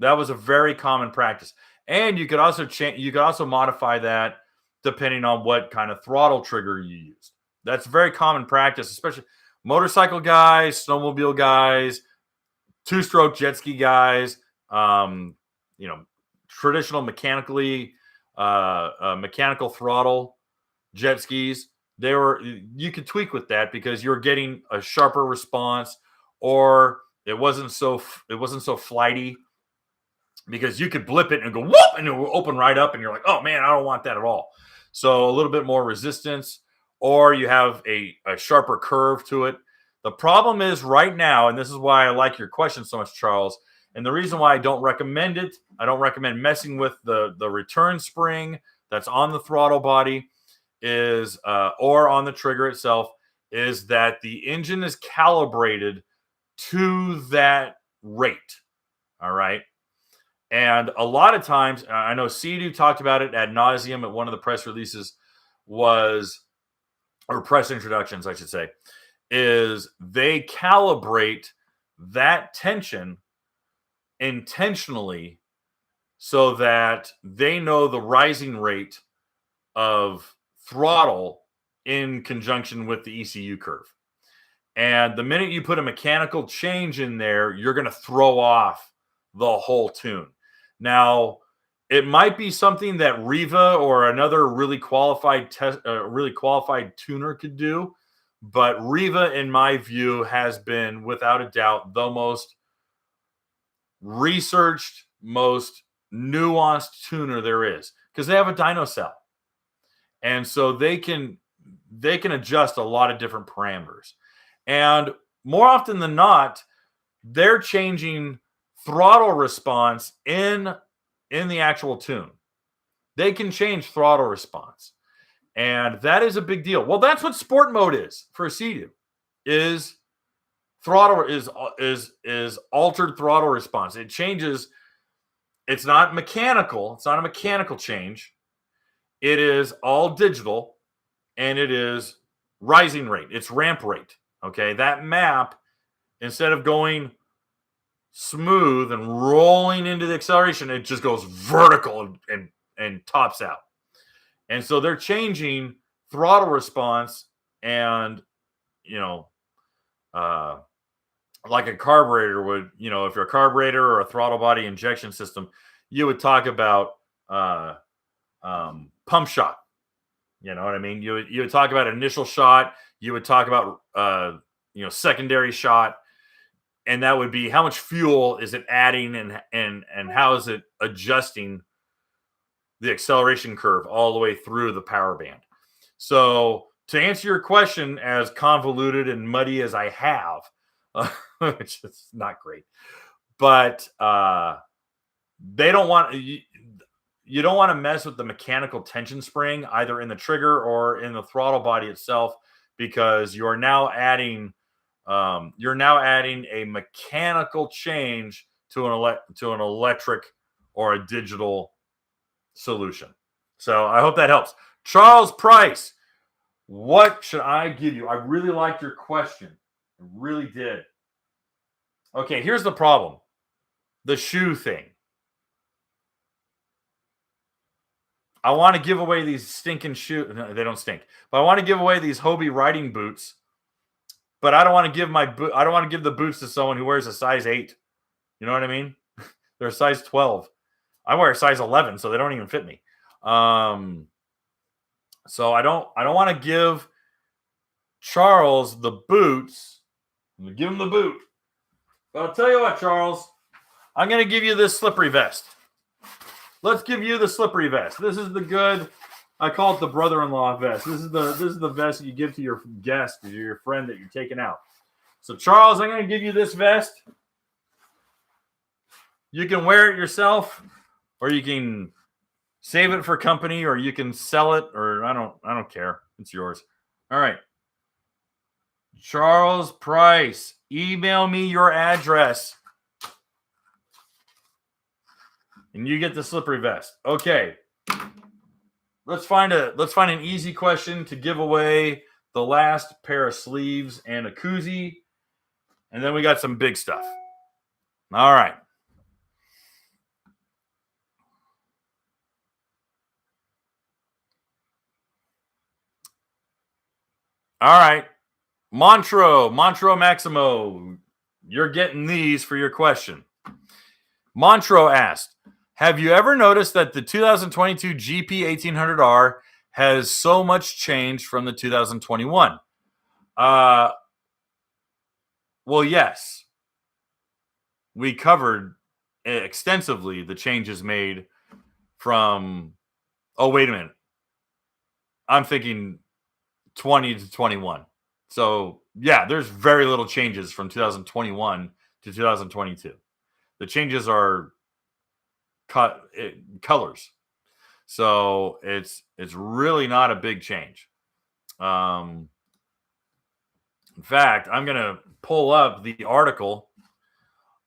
That was a very common practice. And you could also modify that depending on what kind of throttle trigger you used. That's very common practice, especially motorcycle guys, snowmobile guys, two-stroke jet ski guys, traditional mechanical throttle jet skis. You could tweak with that because you're getting a sharper response, or it wasn't so flighty, because you could blip it and go whoop and it will open right up and you're like, oh man, I don't want that at all. So a little bit more resistance, or you have a sharper curve to it. The problem is right now, and this is why I like your question so much, Charles, and the reason why I don't recommend it, I don't recommend messing with the return spring that's on the throttle body is or on the trigger itself, is that the engine is calibrated to that rate. All right. And a lot of times, I know Sea-Doo talked about it ad nauseum at one of the press releases or press introductions, I should say, is they calibrate that tension intentionally so that they know the rising rate of throttle in conjunction with the ECU curve. And the minute you put a mechanical change in there, you're going to throw off the whole tune. Now, it might be something that Riva or another really qualified tuner could do, but Riva, in my view, has been without a doubt the most researched, most nuanced tuner there is, because they have a dyno cell, and so they can adjust a lot of different parameters, and more often than not, they're changing throttle response in the actual tune. They can change throttle response, and that is a big deal. Well, that's what sport mode is for a Sea-Doo. Is throttle is altered throttle response. It changes. It's not mechanical. It's not a mechanical change. It is all digital, and it is rising rate. It's ramp rate. Okay, that map, instead of going smooth and rolling into the acceleration, it just goes vertical and tops out. And so they're changing throttle response, and like a carburetor would, if you're a carburetor or a throttle body injection system, you would talk about pump shot. You know what I mean? You would talk about initial shot. You would talk about secondary shot, and that would be how much fuel is it adding, and how is it adjusting the acceleration curve all the way through the power band. So to answer your question, as convoluted and muddy as I have, which is not great, but they don't want you don't want to mess with the mechanical tension spring either in the trigger or in the throttle body itself, because you're now adding a mechanical change to an electric or a digital solution. So I hope that helps. Charles Price, what should I give you? I really liked your question. I really did. Okay, here's the problem. The shoe thing. I want to give away these stinking shoes. No, they don't stink. But I want to give away these Hobie riding boots. But I don't want to give I don't want to give the boots to someone who wears a size 8. You know what I mean? They're a size 12. I wear a size 11, so they don't even fit me. So I don't want to give Charles the boots. I'm going to give him the boot. But I'll tell you what, Charles. I'm going to give you this slippery vest. Let's give you the slippery vest. This is the good, I call it the brother-in-law vest. This is the vest that you give to your guest, or your friend that you're taking out. So Charles, I'm going to give you this vest. You can wear it yourself, or you can save it for company, or you can sell it, or I don't care. It's yours. All right. Charles Price, email me your address. And you get the slippery vest. Okay. Let's find an easy question to give away the last pair of sleeves and a koozie. And then we got some big stuff. All right. All right. Montro Maximo, you're getting these for your question. Montro asked, have you ever noticed that the 2022 GP 1800R has so much change from the 2021? Well, yes. We covered extensively the changes made from, oh, wait a minute. I'm thinking 20 to 21. So, yeah, there's very little changes from 2021 to 2022. The changes are colors. So, it's really not a big change. In fact, I'm going to pull up the article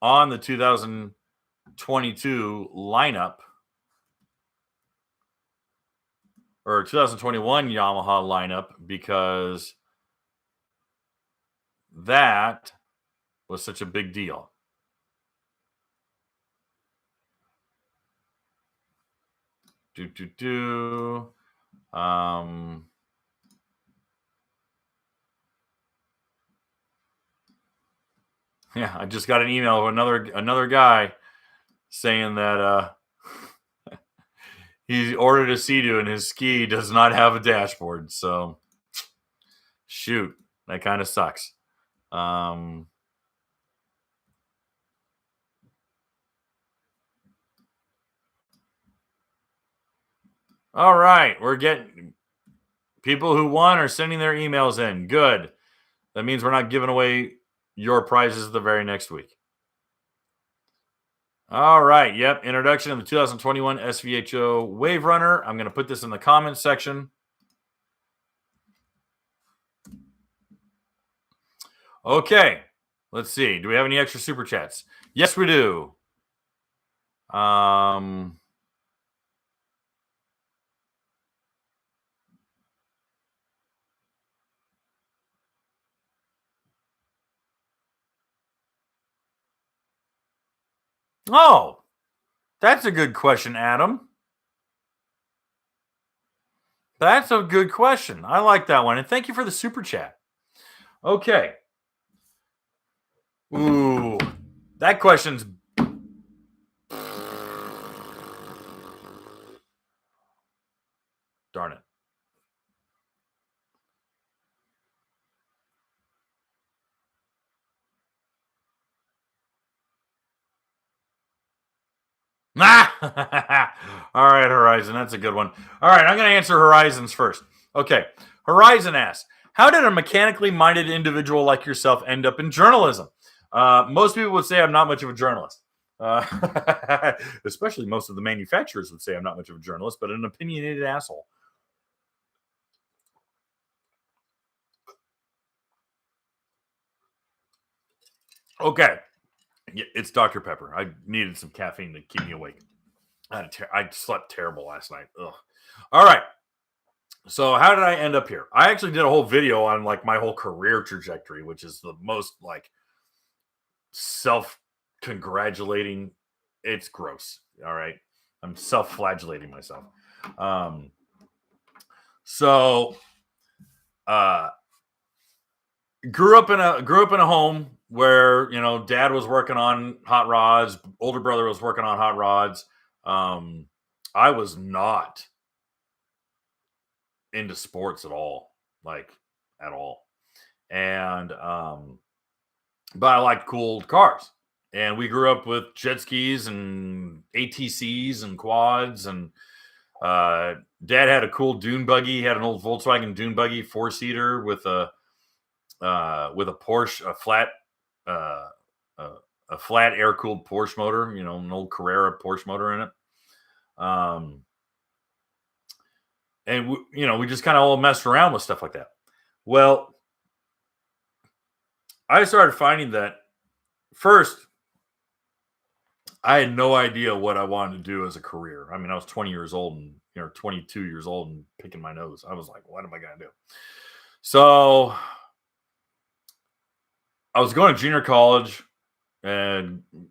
on the 2022 lineup, or 2021 Yamaha lineup, because that was such a big deal. Yeah, I just got an email of another guy saying that he ordered a Sea-Doo and his ski does not have a dashboard. So, shoot, that kind of sucks. All right, we're getting people who won are sending their emails in. Good. That means we're not giving away your prizes the very next week. All right. Yep. Introduction of the 2021 SVHO Wave Runner. I'm going to put this in the comments section. Okay. Let's see. Do we have any extra super chats? Yes, we do. Oh, that's a good question, Adam. That's a good question. I like that one. And thank you for the super chat. Okay. Ooh, that question's... Darn it. All right, Horizon. That's a good one. All right, I'm going to answer Horizon's first. Okay. Horizon asks, how did a mechanically minded individual like yourself end up in journalism? Most people would say I'm not much of a journalist. Especially most of the manufacturers would say I'm not much of a journalist, but an opinionated asshole. Okay. Yeah, it's Dr. Pepper. I needed some caffeine to keep me awake. I slept terrible last night. Ugh. All right. So how did I end up here? I actually did a whole video on like my whole career trajectory, which is the most like self-congratulating. It's gross. All right. I'm self-flagellating myself. So grew up in a home where, you know, dad was working on hot rods, older brother was working on hot rods. I was not into sports at all, like at all. And but I liked cool cars. And we grew up with jet skis and ATCs and quads. And dad had a cool dune buggy. He had an old Volkswagen dune buggy, 4-seater with a Porsche, a flat air cooled Porsche motor, you know, an old Carrera Porsche motor in it. And we just kind of all messed around with stuff like that. Well, I started finding that first, I had no idea what I wanted to do as a career. I mean, I was 20 years old and 22 years old and picking my nose. I was like, what am I going to do? So I was going to junior college and in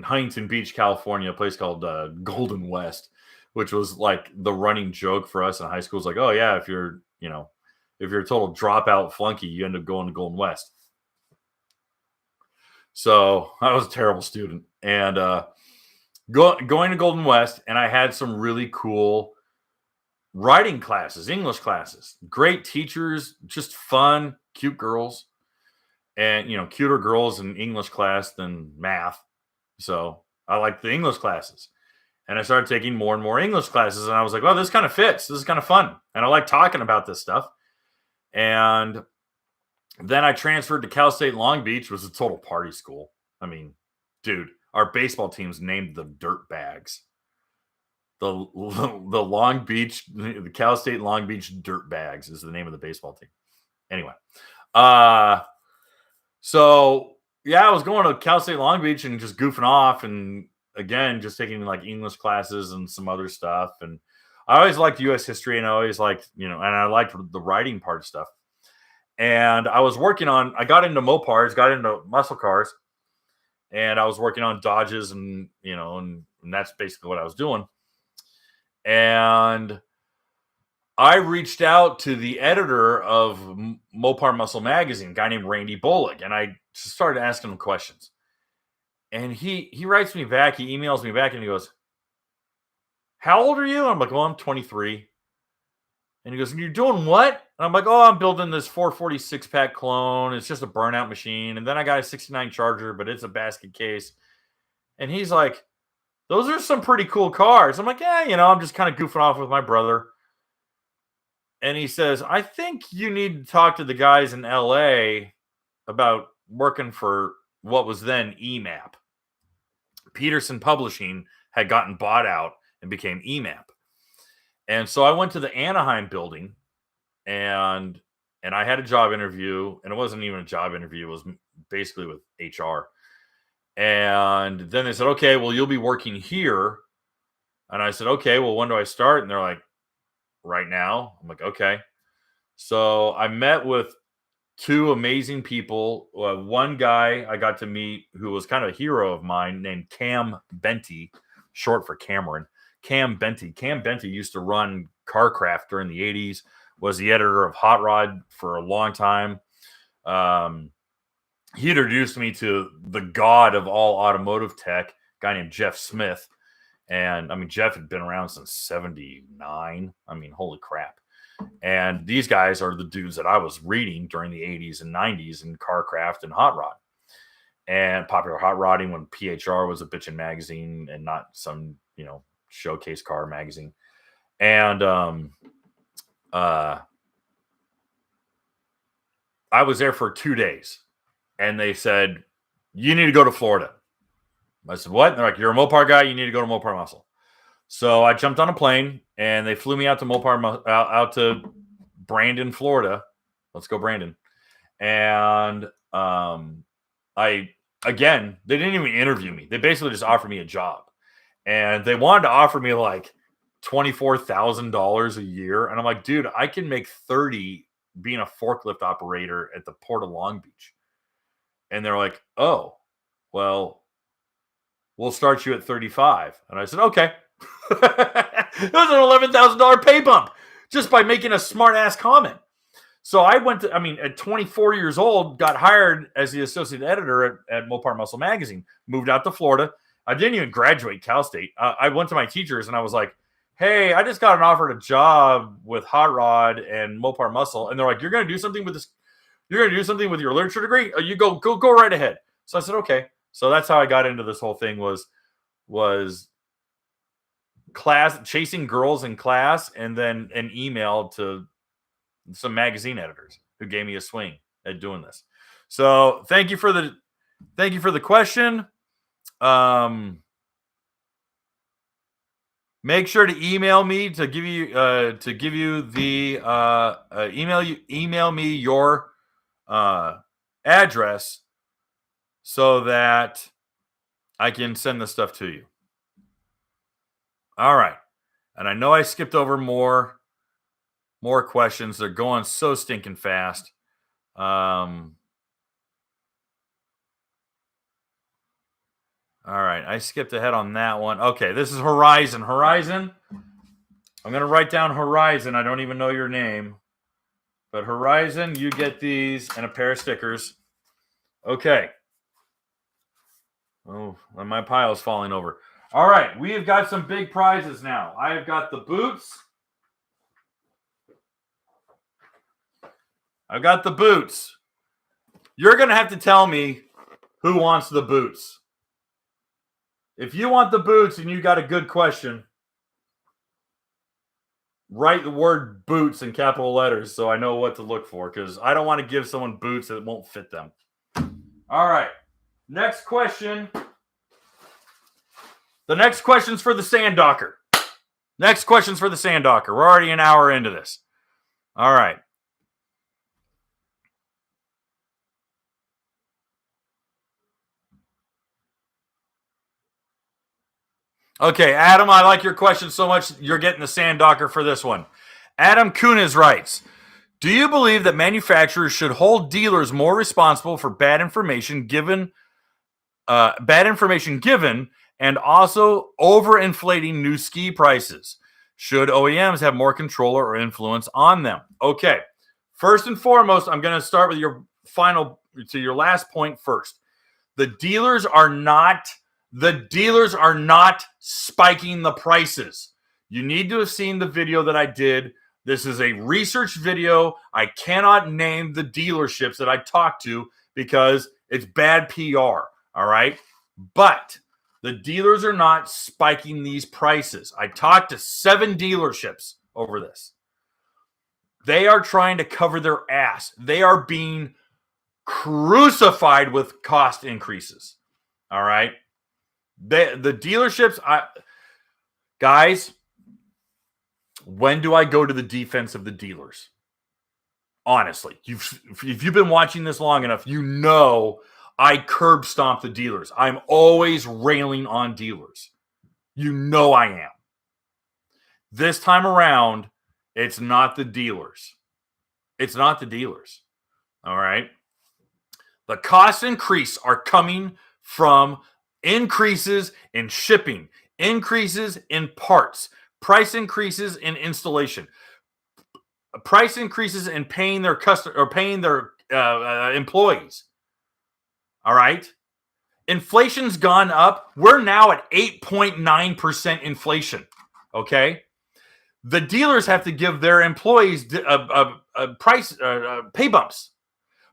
Huntington Beach, California, a place called Golden West, which was like the running joke for us in high school. It's like, oh yeah, if you're a total dropout flunky, you end up going to Golden West. So I was a terrible student and going to Golden West, and I had some really cool writing classes, English classes, great teachers, just fun, cute girls, and cuter girls in English class than math. So I liked the English classes, and I started taking more and more English classes, and I was like, well, this kind of fits. This is kind of fun, and I like talking about this stuff. And then I transferred to Cal State Long Beach, was a total party school. I mean, dude, our baseball team's named the Dirt Bags. The Long Beach, the Cal State Long Beach Dirt Bags is the name of the baseball team. Anyway, so yeah, I was going to Cal State Long Beach and just goofing off, and again, just taking like English classes and some other stuff. And I always liked U.S. history, and I always liked, and I liked the writing part of stuff. And I got into Mopars, got into muscle cars, and I was working on Dodges and that's basically what I was doing. And I reached out to the editor of Mopar Muscle Magazine, a guy named Randy Bullock, and I started asking him questions. And he writes me back, he emails me back, and he goes, how old are you? I'm like, well, I'm 23. And he goes, and you're doing what? And I'm like, oh, I'm building this 446 pack clone. It's just a burnout machine. And then I got a 69 Charger, but it's a basket case. And he's like, those are some pretty cool cars. I'm like, yeah, I'm just kind of goofing off with my brother. And he says, I think you need to talk to the guys in LA about working for what was then EMAP. Peterson Publishing had gotten bought out and became EMAP. And so I went to the Anaheim building and I had a job interview, and it wasn't even a job interview. It was basically with HR. And then they said, okay, well, you'll be working here. And I said, okay, well, when do I start? And they're like, right now. I'm like, okay. So I met with two amazing people. One guy I got to meet who was kind of a hero of mine named Cam Benty, short for Cameron. Cam Benty. Cam Benty used to run Carcraft during the 80s, was the editor of Hot Rod for a long time. He introduced me to the god of all automotive tech, a guy named Jeff Smith. And I mean, Jeff had been around since 79. I mean, holy crap. And these guys are the dudes that I was reading during the 80s and 90s in Carcraft and Hot Rod and Popular Hot Rodding, when PHR was a bitchin' magazine and not some, showcase car magazine. And I was there for 2 days, and they said, you need to go to Florida. I said, what? And they're like, you're a Mopar guy, you need to go to Mopar Muscle. So I jumped on a plane, and they flew me out to out to Brandon, Florida. Let's go, Brandon. And I again, they didn't even interview me. They basically just offered me a job. And they wanted to offer me like $24,000 a year. And I'm like, dude, I can make 30 being a forklift operator at the Port of Long Beach. And they're like, oh, well, we'll start you at 35. And I said, okay. It was an $11,000 pay bump just by making a smart ass comment. So I went to, at 24 years old, got hired as the associate editor at Mopar Muscle Magazine, moved out to Florida. I didn't even graduate Cal State. I went to my teachers and I was like, hey, I just got an offer to job with Hot Rod and Mopar Muscle. And they're like, you're going to do something with this. You're going to do something with your literature degree? You go right ahead. So I said, okay. So that's how I got into this whole thing was class, chasing girls in class, and then an email to some magazine editors who gave me a swing at doing this. So thank you for the question. Make sure to email me to give you the email me your address so that I can send this stuff to you. All right. And I know I skipped over more questions. They're going so stinking fast. All right. I skipped ahead on that one. Okay. This is Horizon. Horizon. I'm going to write down Horizon. I don't even know your name. But Horizon, you get these and a pair of stickers. Okay. Oh, my pile is falling over. All right. We have got some big prizes now. I have got the boots. I've got the boots. You're going to have to tell me who wants the boots. If you want the boots and you got a good question, write the word boots in capital letters so I know what to look for, because I don't want to give someone boots that won't fit them. All right. Next question. The next question's for the sand docker. Next question's for the sand docker. We're already an hour into this. All right. Okay, Adam, I like your question so much, you're getting the sand docker for this one. Adam Kunis writes, do you believe that manufacturers should hold dealers more responsible for bad information given and also overinflating new ski prices? Should OEMs have more control or influence on them? Okay, first and foremost, I'm going to start with your last point first. The dealers are not spiking the prices. You need to have seen the video that I did. This is a research video. I cannot name the dealerships that I talked to because it's bad PR, all right? But the dealers are not spiking these prices. I talked to 7 dealerships over this. They are trying to cover their ass. They are being crucified with cost increases, all right? The dealerships, guys, when do I go to the defense of the dealers? Honestly, if you've been watching this long enough, you know I curb stomp the dealers. I'm always railing on dealers. You know I am. This time around, it's not the dealers. It's not the dealers. All right? The cost increase are coming from increases in shipping, increases in parts, price increases in installation, price increases in paying their employees. All right. Inflation's gone up. We're now at 8.9% inflation. Okay. The dealers have to give their employees price pay bumps.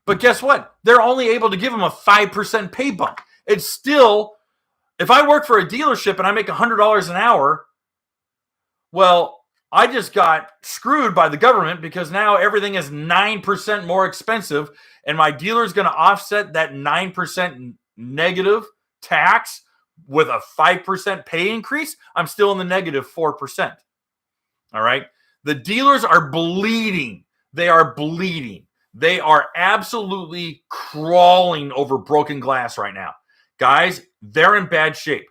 But guess what? They're only able to give them a 5% pay bump. It's still, if I work for a dealership and I make $100 an hour, well, I just got screwed by the government because now everything is 9% more expensive, and my dealer is going to offset that 9% negative tax with a 5% pay increase. I'm still in the negative 4%. All right. The dealers are bleeding. They are bleeding. They are absolutely crawling over broken glass right now. Guys, they're in bad shape.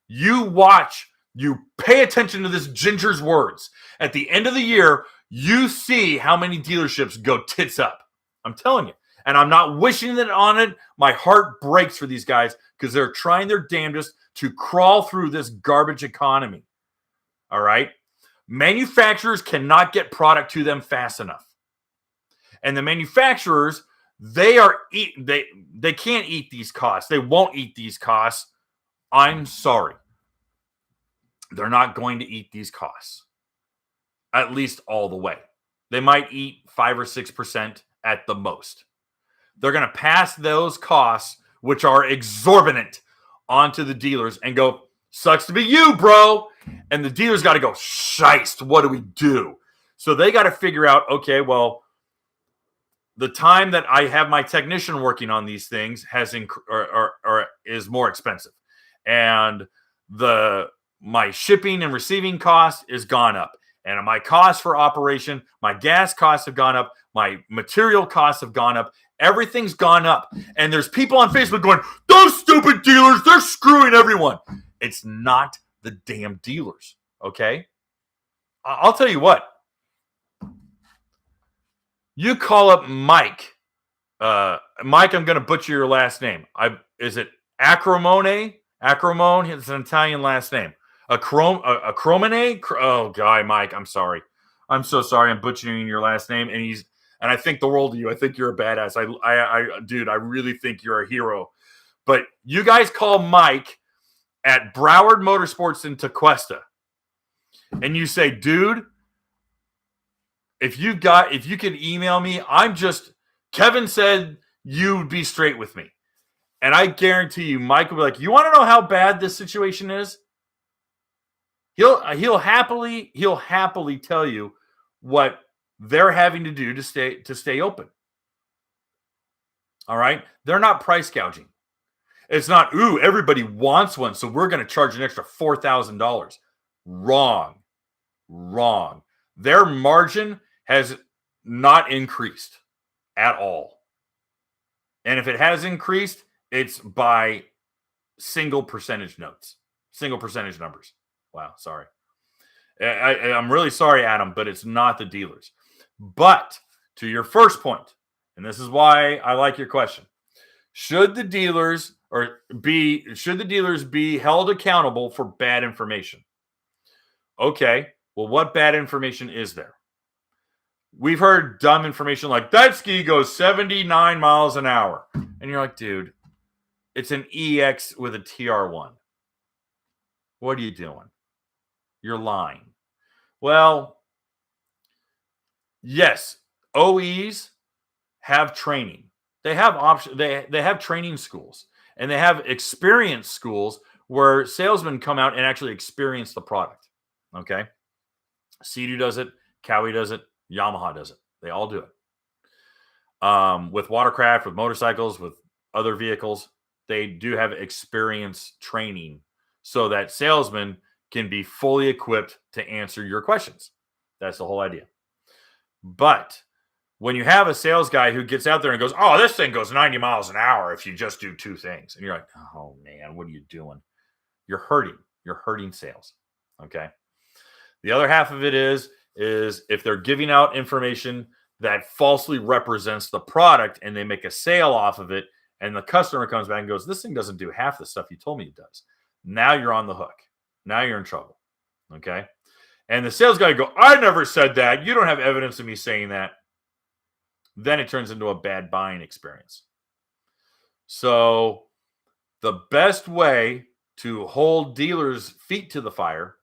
You watch, you pay attention to this Ginger's words. At the end of the year, you see how many dealerships go tits up. I'm telling you. And I'm not wishing it on it. My heart breaks for these guys because they're trying their damnedest to crawl through this garbage economy. All right? Manufacturers cannot get product to them fast enough. And the manufacturers, they can't eat these costs. They won't eat these costs. I'm sorry. They're not going to eat these costs. At least all the way. They might eat 5 or 6% at the most. They're going to pass those costs, which are exorbitant, onto the dealers and go, sucks to be you, bro. And the dealers got to go, shiest, what do we do? So they got to figure out, okay, well, the time that I have my technician working on these things has or is more expensive. And my shipping and receiving cost is gone up. And my costs for operation, my gas costs have gone up. My material costs have gone up. Everything's gone up. And there's people on Facebook going, those stupid dealers, they're screwing everyone. It's not the damn dealers, okay? I'll tell you what. You call up Mike. Mike, I'm going to butcher your last name. Is it Acromone? Acromone, it's an Italian last name. Acromone? Oh, guy, Mike, I'm sorry. I'm so sorry I'm butchering your last name. And I think the world of you. I think you're a badass. Dude, I really think you're a hero. But you guys call Mike at Broward Motorsports in Tequesta. And you say, dude, if you can email me, Kevin said you'd be straight with me. And I guarantee you, Mike will be like, you want to know how bad this situation is? He'll happily tell you what they're having to do to stay open. All right? They're not price gouging. It's not, ooh, everybody wants one, so we're going to charge an extra $4,000. Wrong. Their margin has not increased at all. And if it has increased, it's by single percentage numbers. Wow, sorry. I'm really sorry, Adam, but it's not the dealers. But to your first point, and this is why I like your question, should the dealers be held accountable for bad information? Okay, well, what bad information is there? We've heard dumb information like that ski goes 79 miles an hour. And you're like, dude, it's an EX with a TR1. What are you doing? You're lying. Well, yes, OEs have training. They have options. They have training schools, and they have experience schools where salesmen come out and actually experience the product. Okay, Sea-Doo does it, Cowie does it, Yamaha does it. They all do it. With watercraft, with motorcycles, with other vehicles, they do have experience training so that salesmen can be fully equipped to answer your questions. That's the whole idea. But when you have a sales guy who gets out there and goes, oh, this thing goes 90 miles an hour if you just do two things. And you're like, oh, man, what are you doing? You're hurting. You're hurting sales. Okay. The other half of it is if they're giving out information that falsely represents the product and they make a sale off of it and the customer comes back and goes, this thing doesn't do half the stuff you told me it does. Now you're on the hook. Now you're in trouble. Okay. And the sales guy go, I never said that. You don't have evidence of me saying that. Then it turns into a bad buying experience. So the best way to hold dealers' feet to the fire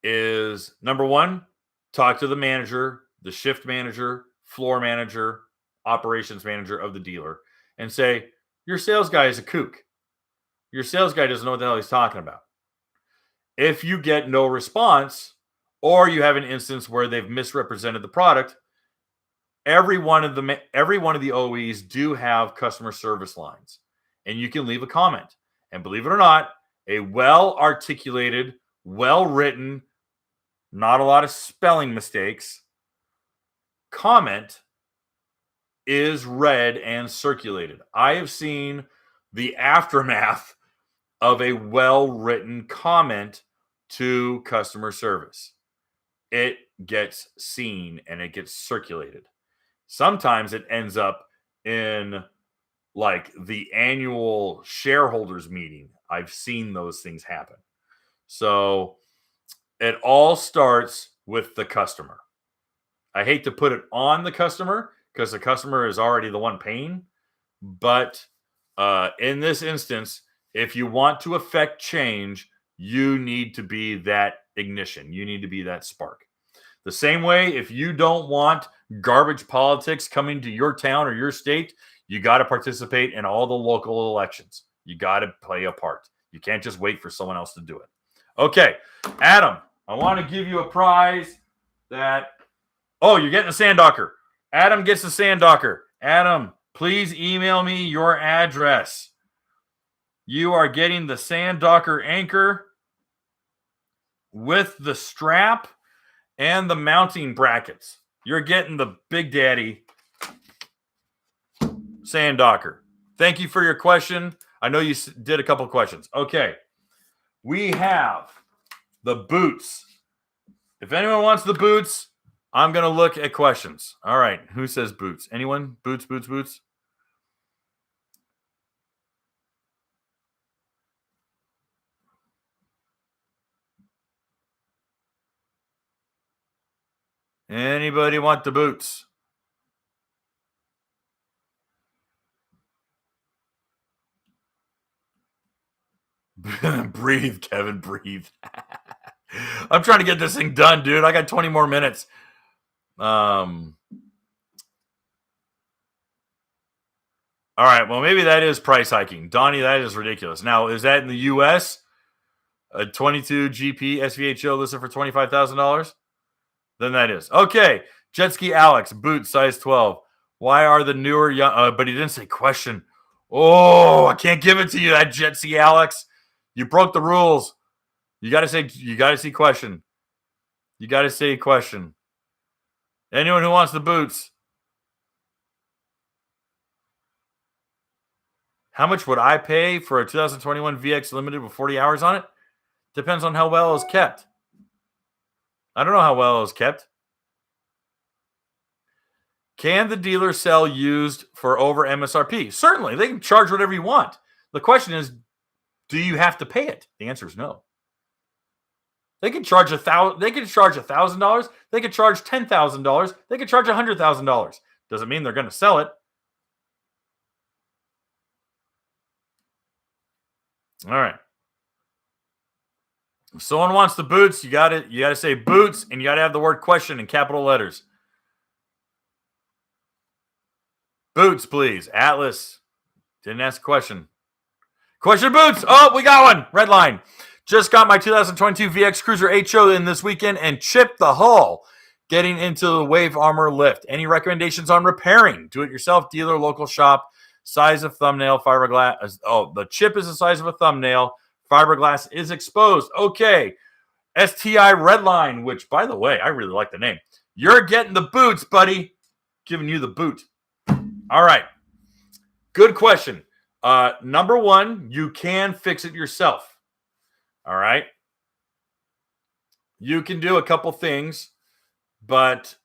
is, number one, talk to the manager, the shift manager, floor manager, operations manager of the dealer, and say, your sales guy is a kook. Your sales guy doesn't know what the hell he's talking about. If you get no response, or you have an instance where they've misrepresented the product, every one of the OEs do have customer service lines, and you can leave a comment. And believe it or not, a well-articulated, well-written, not a lot of spelling mistakes comment is read and circulated. I have seen the aftermath of a well-written comment to customer service. It gets seen and it gets circulated. Sometimes it ends up in like the annual shareholders meeting. I've seen those things happen. So it all starts with the customer. I hate to put it on the customer because the customer is already the one paying. But in this instance, if you want to affect change, you need to be that ignition. You need to be that spark. The same way, if you don't want garbage politics coming to your town or your state, you got to participate in all the local elections. You got to play a part. You can't just wait for someone else to do it. Okay, Adam, I want to give you a prize that... Oh, you're getting a sand docker. Adam gets a sand docker. Adam, please email me your address. You are getting the sand docker anchor with the strap and the mounting brackets. You're getting the Big Daddy sand docker. Thank you for your question. I know you did a couple of questions. Okay. We have the boots. If anyone wants the boots, I'm going to look at questions. All right. Who says boots? Anyone? Boots, boots, boots? Anybody want the boots? Breathe, Kevin, breathe. I'm trying to get this thing done, dude. I got 20 more minutes. All right, well, maybe that is price hiking. Donnie, that is ridiculous. Now, is that in the U.S.? A 22 GP SVHO listed for $25,000? Then that is. Okay, Jet Ski Alex, boots, size 12. Why are the newer young... but he didn't say question. Oh, I can't give it to you, that Jet Ski Alex. You broke the rules. You got to see question. You got to say question. Anyone who wants the boots. How much would I pay for a 2021 VX Limited with 40 hours on it? Depends on how well it was kept. I don't know how well it was kept. Can the dealer sell used for over MSRP? Certainly. They can charge whatever you want. The question is, do you have to pay it? The answer is no. They can charge $1,000. They can charge $1,000. They can charge $10,000. They can charge $100,000. Doesn't mean they're going to sell it. All right. If someone wants the boots, you got to say boots, and you got to have the word question in capital letters. Boots, please. Atlas didn't ask a question. Question boots. Oh, we got one. Red line. Just got my 2022 VX Cruiser HO in this weekend and chipped the hull getting into the Wave Armor lift. Any recommendations on repairing? Do it yourself, dealer, local shop, size of thumbnail, fiberglass. Oh, the chip is the size of a thumbnail. Fiberglass is exposed. Okay. STI Redline, which, by the way, I really like the name. You're getting the boots, buddy. Giving you the boot. All right. Good question. Number one, you can fix it yourself. All right. You can do a couple things, but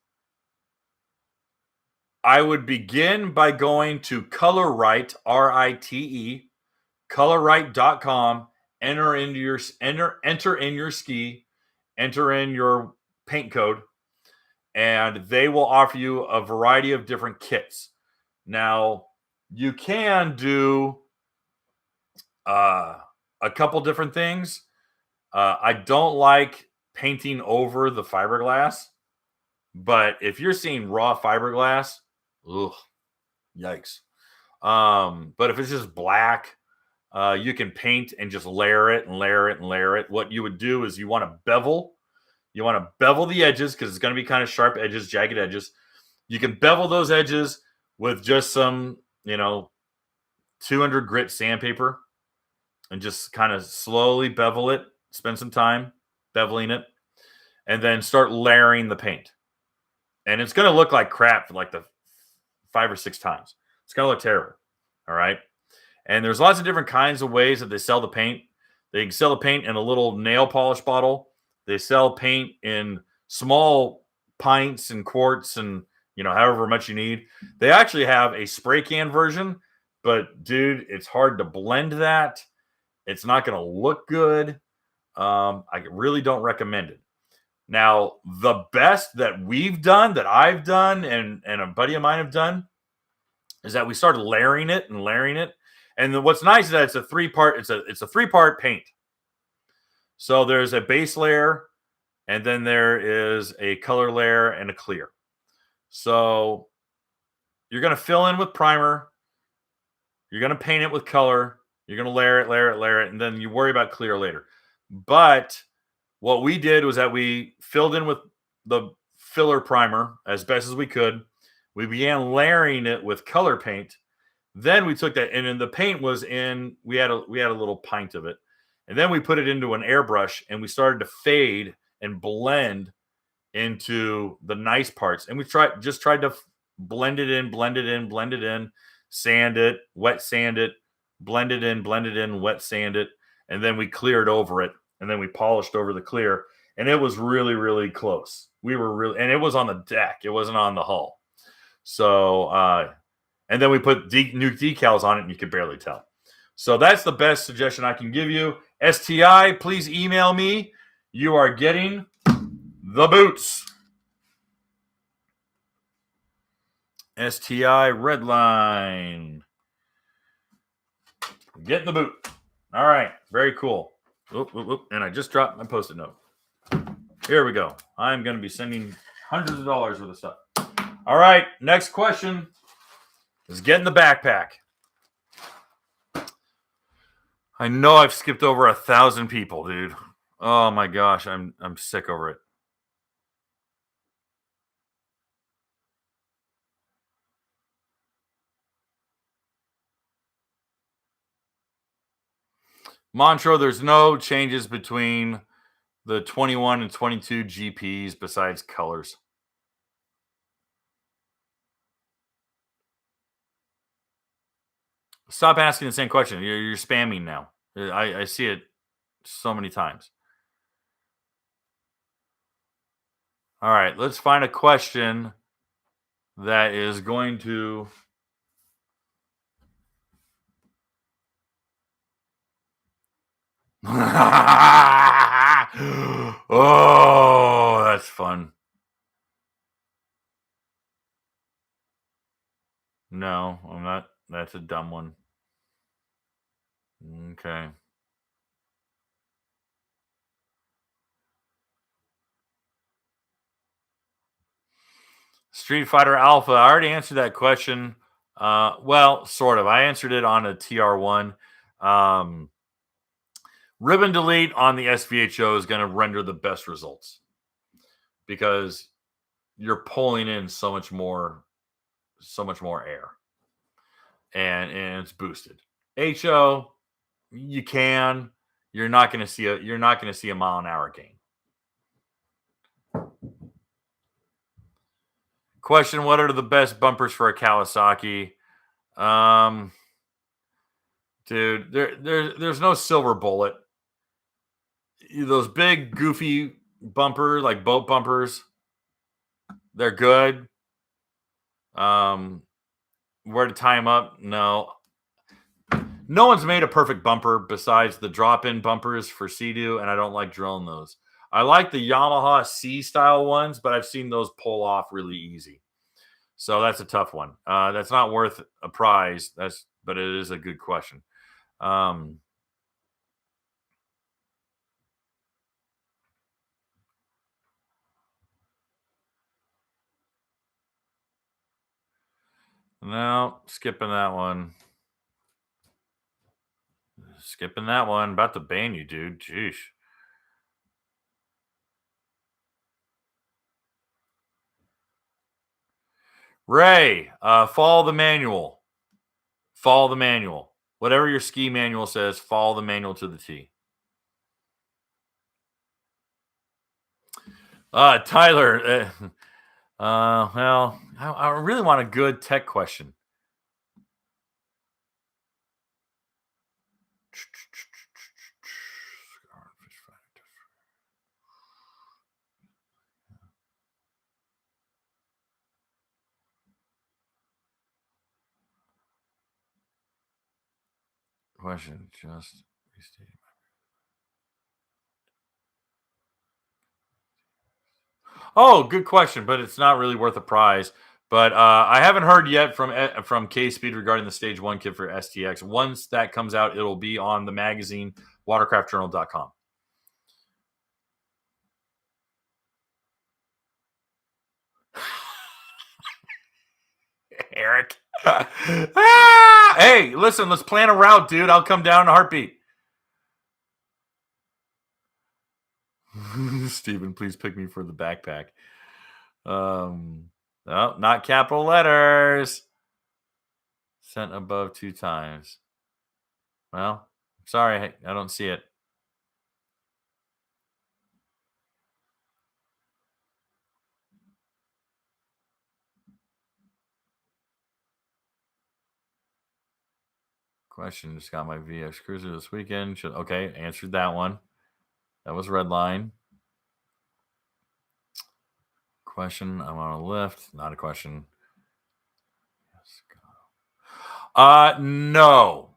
I would begin by going to ColorRite, R-I-T-E, colorrite.com, enter in your ski, enter in your paint code, and they will offer you a variety of different kits. Now, you can do a couple different things. I don't like painting over the fiberglass, but if you're seeing raw fiberglass, ugh, yikes. But if it's just black, you can paint and just layer it and layer it and layer it. What you would do is you want to bevel. You want to bevel the edges because it's going to be kind of sharp edges, jagged edges. You can bevel those edges with just some, 200 grit sandpaper and just kind of slowly bevel it. Spend some time beveling it, and then start layering the paint. And it's going to look like crap for like the 5 or 6 times. It's going to look terrible. All right. And there's lots of different kinds of ways that they sell the paint. They can sell the paint in a little nail polish bottle. They sell paint in small pints and quarts and, however much you need. They actually have a spray can version, but dude, it's hard to blend that. It's not going to look good. I really don't recommend it. Now, the best that we've done, that I've done, and a buddy of mine have done, is that we started layering it. And what's nice is that it's a three-part. It's a three-part paint. So there's a base layer, and then there is a color layer and a clear. So you're going to fill in with primer. You're going to paint it with color. You're going to layer it, and then you worry about clear later. But what we did was that we filled in with the filler primer as best as we could. We began layering it with color paint. Then we took that, and then the paint was in. We had a little pint of it, and then we put it into an airbrush, and we started to fade and blend into the nice parts. And we tried to blend it in, sand it, wet sand it, blend it in, wet sand it, and then we cleared over it, and then we polished over the clear, and it was really, really close. And it was on the deck. It wasn't on the hull. So, and then we put new decals on it, and you could barely tell. So that's the best suggestion I can give you. STI, please email me. You are getting the boots. STI Redline. Getting the boot. All right. Very cool. And I just dropped my Post-it note. Here we go. I'm going to be sending hundreds of dollars worth of stuff. All right. Next question is getting the backpack. I know I've skipped over 1,000 people, dude. Oh my gosh. I'm sick over it. Montro, there's no changes between the 21 and 22 GPs besides colors. Stop asking the same question. You're spamming now. I see it so many times. All right, let's find a question that is going to... Oh, that's fun. No, I'm not. That's a dumb one. Okay. Street Fighter Alpha. I already answered that question. Well, sort of. I answered it on a TR1. Ribbon delete on the SVHO is going to render the best results because you're pulling in so much more air, and it's boosted. HO, you're not going to see a mile an hour gain. Question: what are the best bumpers for a Kawasaki? Dude, there's no silver bullet. Those big goofy bumper, like boat bumpers, they're good. Where to tie them up? No one's made a perfect bumper besides the drop-in bumpers for Sea-Doo, and I don't like drilling those. I like the Yamaha C style ones, but I've seen those pull off really easy. So that's a tough one. That's not worth a prize. But it is a good question. No, skipping that one. About to ban you, dude. Jeez. Ray, follow the manual. Whatever your ski manual says, follow the manual to the T. Tyler, well, I really want a good tech question. question. Just restating. Oh, good question, but it's not really worth a prize. But I haven't heard yet from K-Speed regarding the Stage 1 kit for STX. Once that comes out, it'll be on the magazine, watercraftjournal.com. Eric. Hey, listen, let's plan a route, dude. I'll come down in a heartbeat. Steven, please pick me for the backpack. No, not capital letters. Sent above 2 times. Well, sorry, I don't see it. Question, just got my VX Cruiser this weekend. Okay, answered that one. That was red line. Question, I'm on a lift. Not a question. No.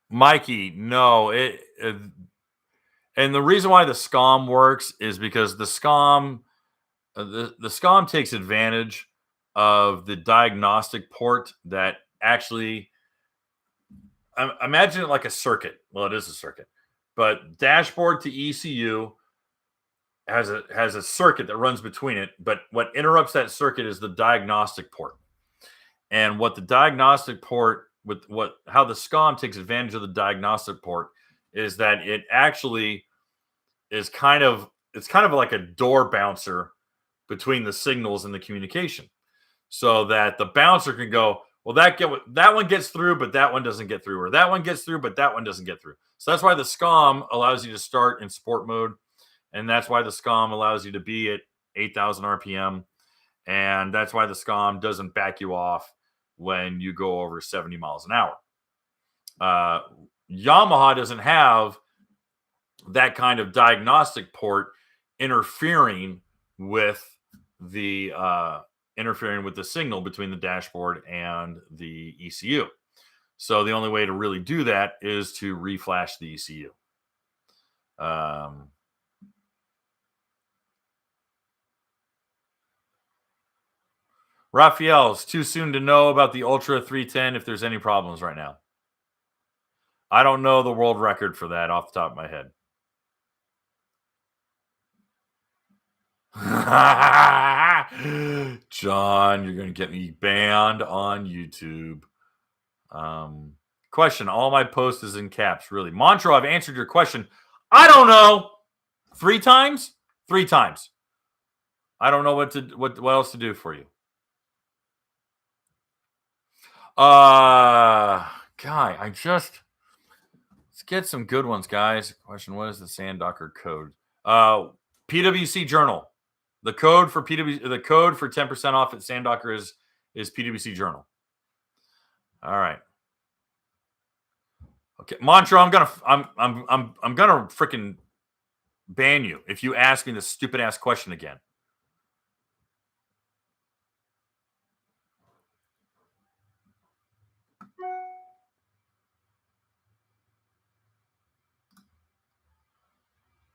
Mikey, no. And the reason why the SCOM works is because the SCOM takes advantage of the diagnostic port that actually, imagine it like a circuit. Well, it is a circuit, but dashboard to ECU has a circuit that runs between it. But what interrupts that circuit is the diagnostic port. And what the diagnostic port how the SCOM takes advantage of the diagnostic port is that it actually is kind of like a door bouncer between the signals and the communication, so that the bouncer can go, well, that one gets through, but that one doesn't get through, or that one gets through, but that one doesn't get through. So that's why the SCOM allows you to start in sport mode, and that's why the SCOM allows you to be at 8,000 RPM, and that's why the SCOM doesn't back you off when you go over 70 miles an hour. Yamaha doesn't have that kind of diagnostic port interfering with the signal between the dashboard and the ECU. So the only way to really do that is to reflash the ECU. Raphael, it's too soon to know about the Ultra 310 if there's any problems right now. I don't know the world record for that off the top of my head. John, you're going to get me banned on YouTube. Question, all my posts is in caps, really. Montreux, I've answered your question. I don't know. 3 times? 3 times. I don't know what else to do for you. Guy, let's get some good ones, guys. Question, what is the Sandocker code? PWC Journal. The code for 10% off at Sandocker is PWC Journal. All right. Okay, Montreux, I'm gonna freaking ban you if you ask me this stupid ass question again.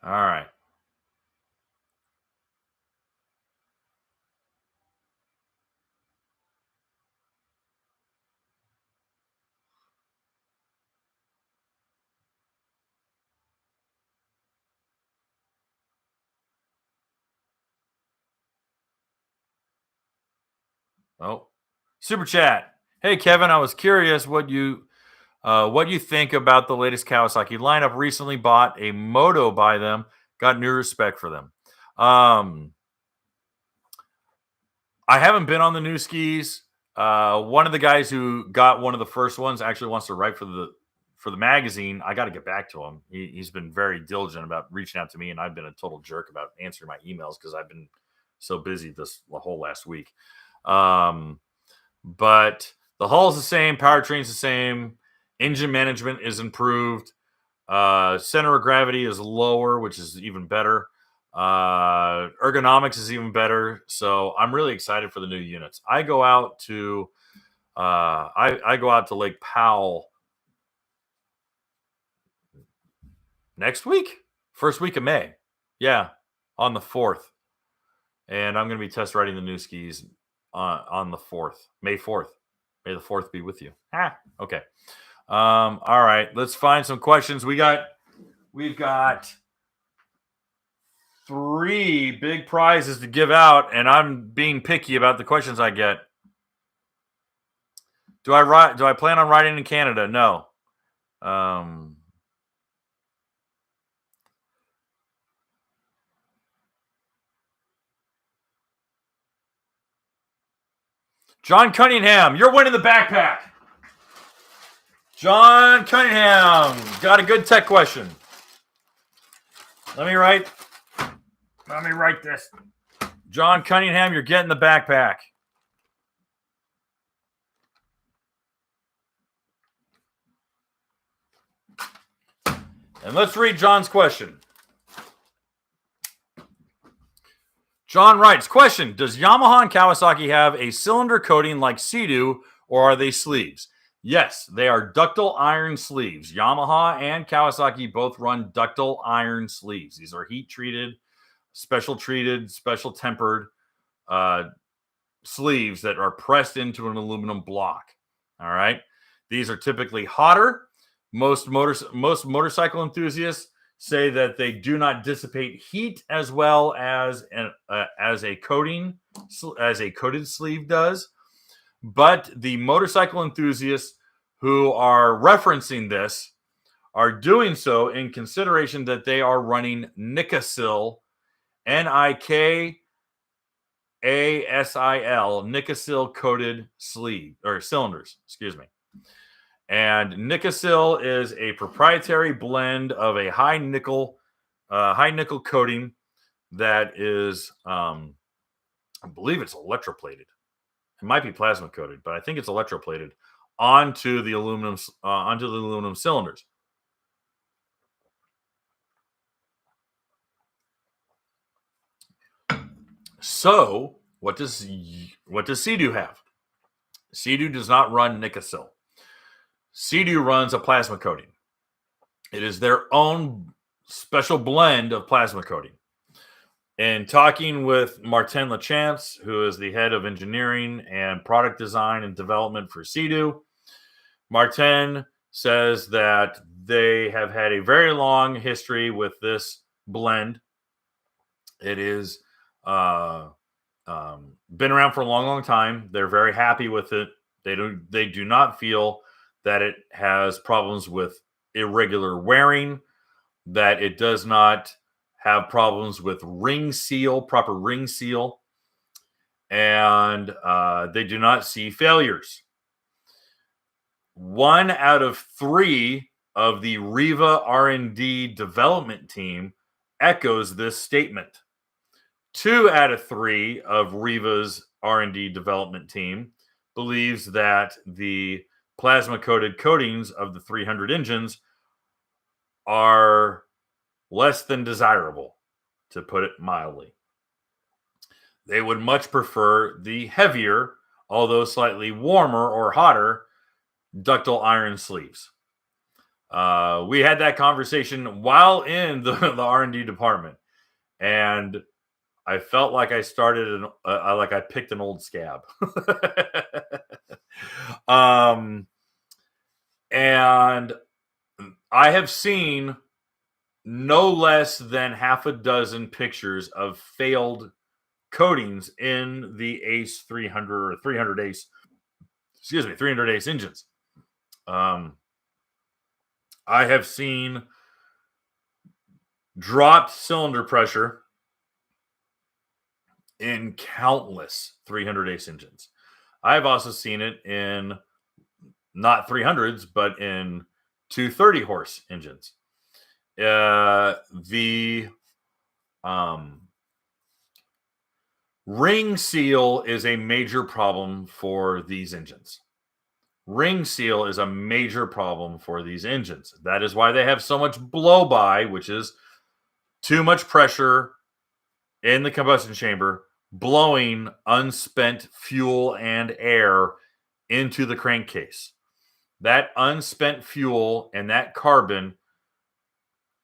All right. Oh, super chat. Hey Kevin, I was curious what you think about the latest Kawasaki lineup. Recently bought a moto by them. Got new respect for them. I haven't been on the new skis. One of the guys who got one of the first ones actually wants to write for the magazine. I got to get back to him. He's been very diligent about reaching out to me, and I've been a total jerk about answering my emails because I've been so busy the whole last week. But the hull's the same, powertrain's the same, engine management is improved, center of gravity is lower, which is even better. Ergonomics is even better. So I'm really excited for the new units. I go out to I go out to Lake Powell next week, first week of May. Yeah, on the 4th. And I'm going to be test riding the new skis on the 4th, May 4th. May the 4th be with you. Okay. All right, let's find some questions. We've got 3 big prizes to give out, and I'm being picky about the questions I get. Do I plan on riding in Canada? No. John Cunningham, you're winning the backpack. John Cunningham, got a good tech question. Let me write this. John Cunningham, you're getting the backpack. And let's read John's question. John writes, question, does Yamaha and Kawasaki have a cylinder coating like Sea-Doo, or are they sleeves? Yes, they are ductile iron sleeves. Yamaha and Kawasaki both run ductile iron sleeves. These are heat-treated, special tempered sleeves that are pressed into an aluminum block. All right? These are typically hotter. Most motorcycle enthusiasts say that they do not dissipate heat as well as a coated sleeve does. But the motorcycle enthusiasts who are referencing this are doing so in consideration that they are running Nikasil, Nikasil, Nikasil coated cylinders, excuse me. And Nikasil is a proprietary blend of a high nickel coating that is, I believe it's electroplated. It might be plasma coated, but I think it's electroplated onto the aluminum cylinders. So, what does Sea-Doo have? Sea-Doo does not run Nikasil. Sea-Doo runs a plasma coating. It is their own special blend of plasma coating. And talking with Martin Lachance, who is the head of engineering and product design and development for Sea-Doo, Martin says that they have had a very long history with this blend. It is been around for a long, long time. They're very happy with it. They do not feel that it has problems with irregular wearing, that it does not have problems with proper ring seal, and they do not see failures. 1 out of 3 of the Riva R&D development team echoes this statement. 2 out of 3 of Riva's R&D development team believes that the plasma-coated coatings of the 300 engines are less than desirable, to put it mildly. They would much prefer the heavier, although slightly warmer or hotter, ductile iron sleeves. We had that conversation while in the R&D department, and I felt like I I picked an old scab. And I have seen no less than half a dozen pictures of failed coatings in the Ace 300 or 300 Ace, 300 Ace engines. I have seen dropped cylinder pressure in countless 300 Ace engines. I've also seen it in not 300s, but in 230 horse engines. The ring seal is a major problem for these engines. Ring seal is a major problem for these engines. That is why they have so much blow-by, which is too much pressure in the combustion chamber, blowing unspent fuel and air into the crankcase. That unspent fuel and that carbon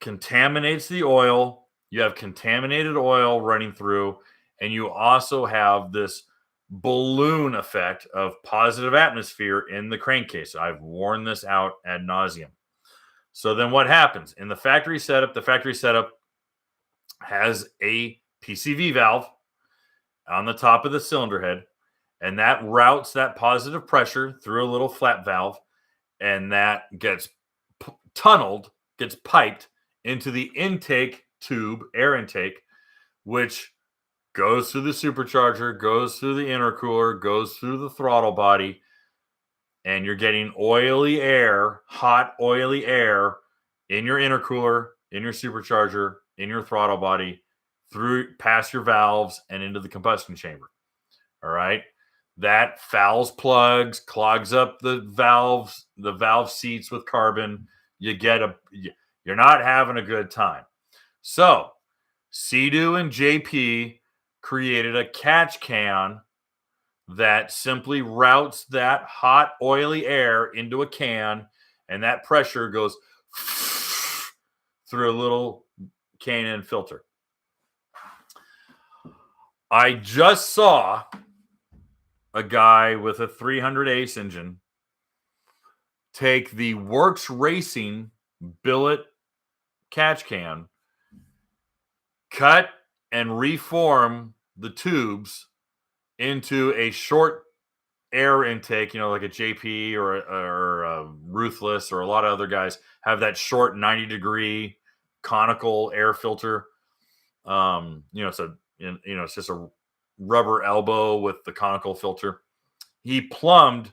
contaminates the oil. You have contaminated oil running through, and you also have this balloon effect of positive atmosphere in the crankcase. I've worn this out ad nauseum. So then what happens? In the factory setup has a PCV valve on the top of the cylinder head, and that routes that positive pressure through a little flap valve, and that gets tunneled, gets piped into the intake tube, air intake, which goes through the supercharger, goes through the intercooler, goes through the throttle body, and you're getting oily air, hot oily air in your intercooler, in your supercharger, in your throttle body, through past your valves and into the combustion chamber. All right. That fouls plugs, clogs up the valve seats with carbon. You're not having a good time. So Sea-Doo and JP created a catch can that simply routes that hot, oily air into a can, and that pressure goes through a little K&N filter. I just saw a guy with a 300 Ace engine take the Works Racing billet catch can, cut and reform the tubes into a short air intake, like a JP or a Ruthless, or a lot of other guys have that short 90-degree conical air filter. It's just a rubber elbow with the conical filter. He plumbed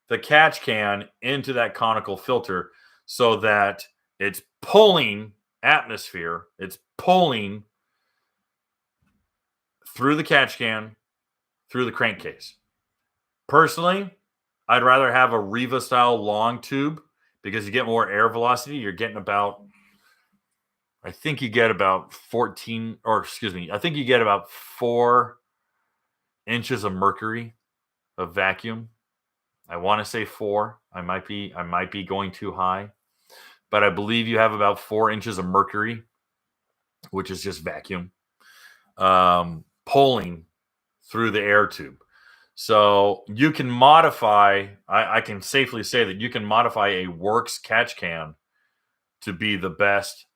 the catch can into that conical filter so that it's pulling atmosphere. It's pulling through the catch can, through the crankcase. Personally, I'd rather have a Riva style long tube because you get more air velocity. You're getting about, I think you get about 4 inches of mercury of vacuum. I want to say 4. I might be going too high, but I believe you have about 4 inches of mercury, which is just vacuum, pulling through the air tube. So you can modify, I can safely say that you can modify a Works catch can to be the best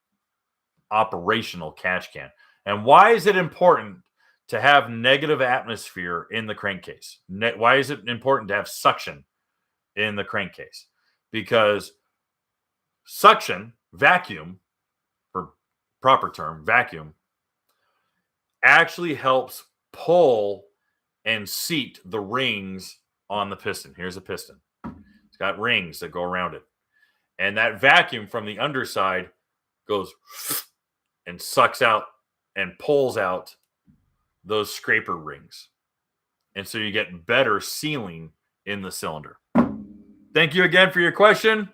operational catch can. And why is it important to have negative atmosphere in the crankcase? Why is it important to have suction in the crankcase? Because suction, vacuum, for proper term, vacuum, actually helps pull and seat the rings on the piston. Here's a piston. It's got rings that go around it. And that vacuum from the underside goes and sucks out and pulls out those scraper rings. And so you get better sealing in the cylinder. Thank you again for your question.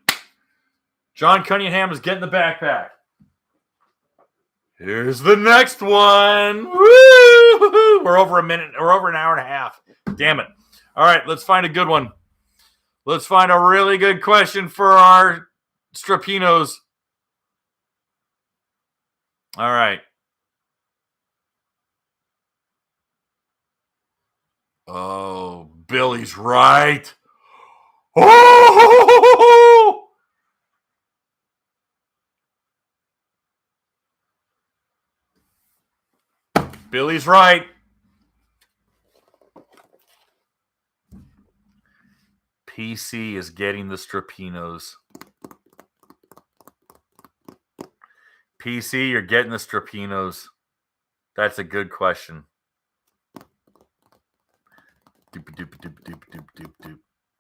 John Cunningham is getting the backpack. Here's the next one. Woo! We're over a minute. We're over an hour and a half. Damn it. All right, let's find a good one. Let's find a really good question for our Strapinos. All right. Oh, Billy's right. Oh! Billy's right. PC is getting the Strapinos. PC, you're getting the Strapinos. That's a good question.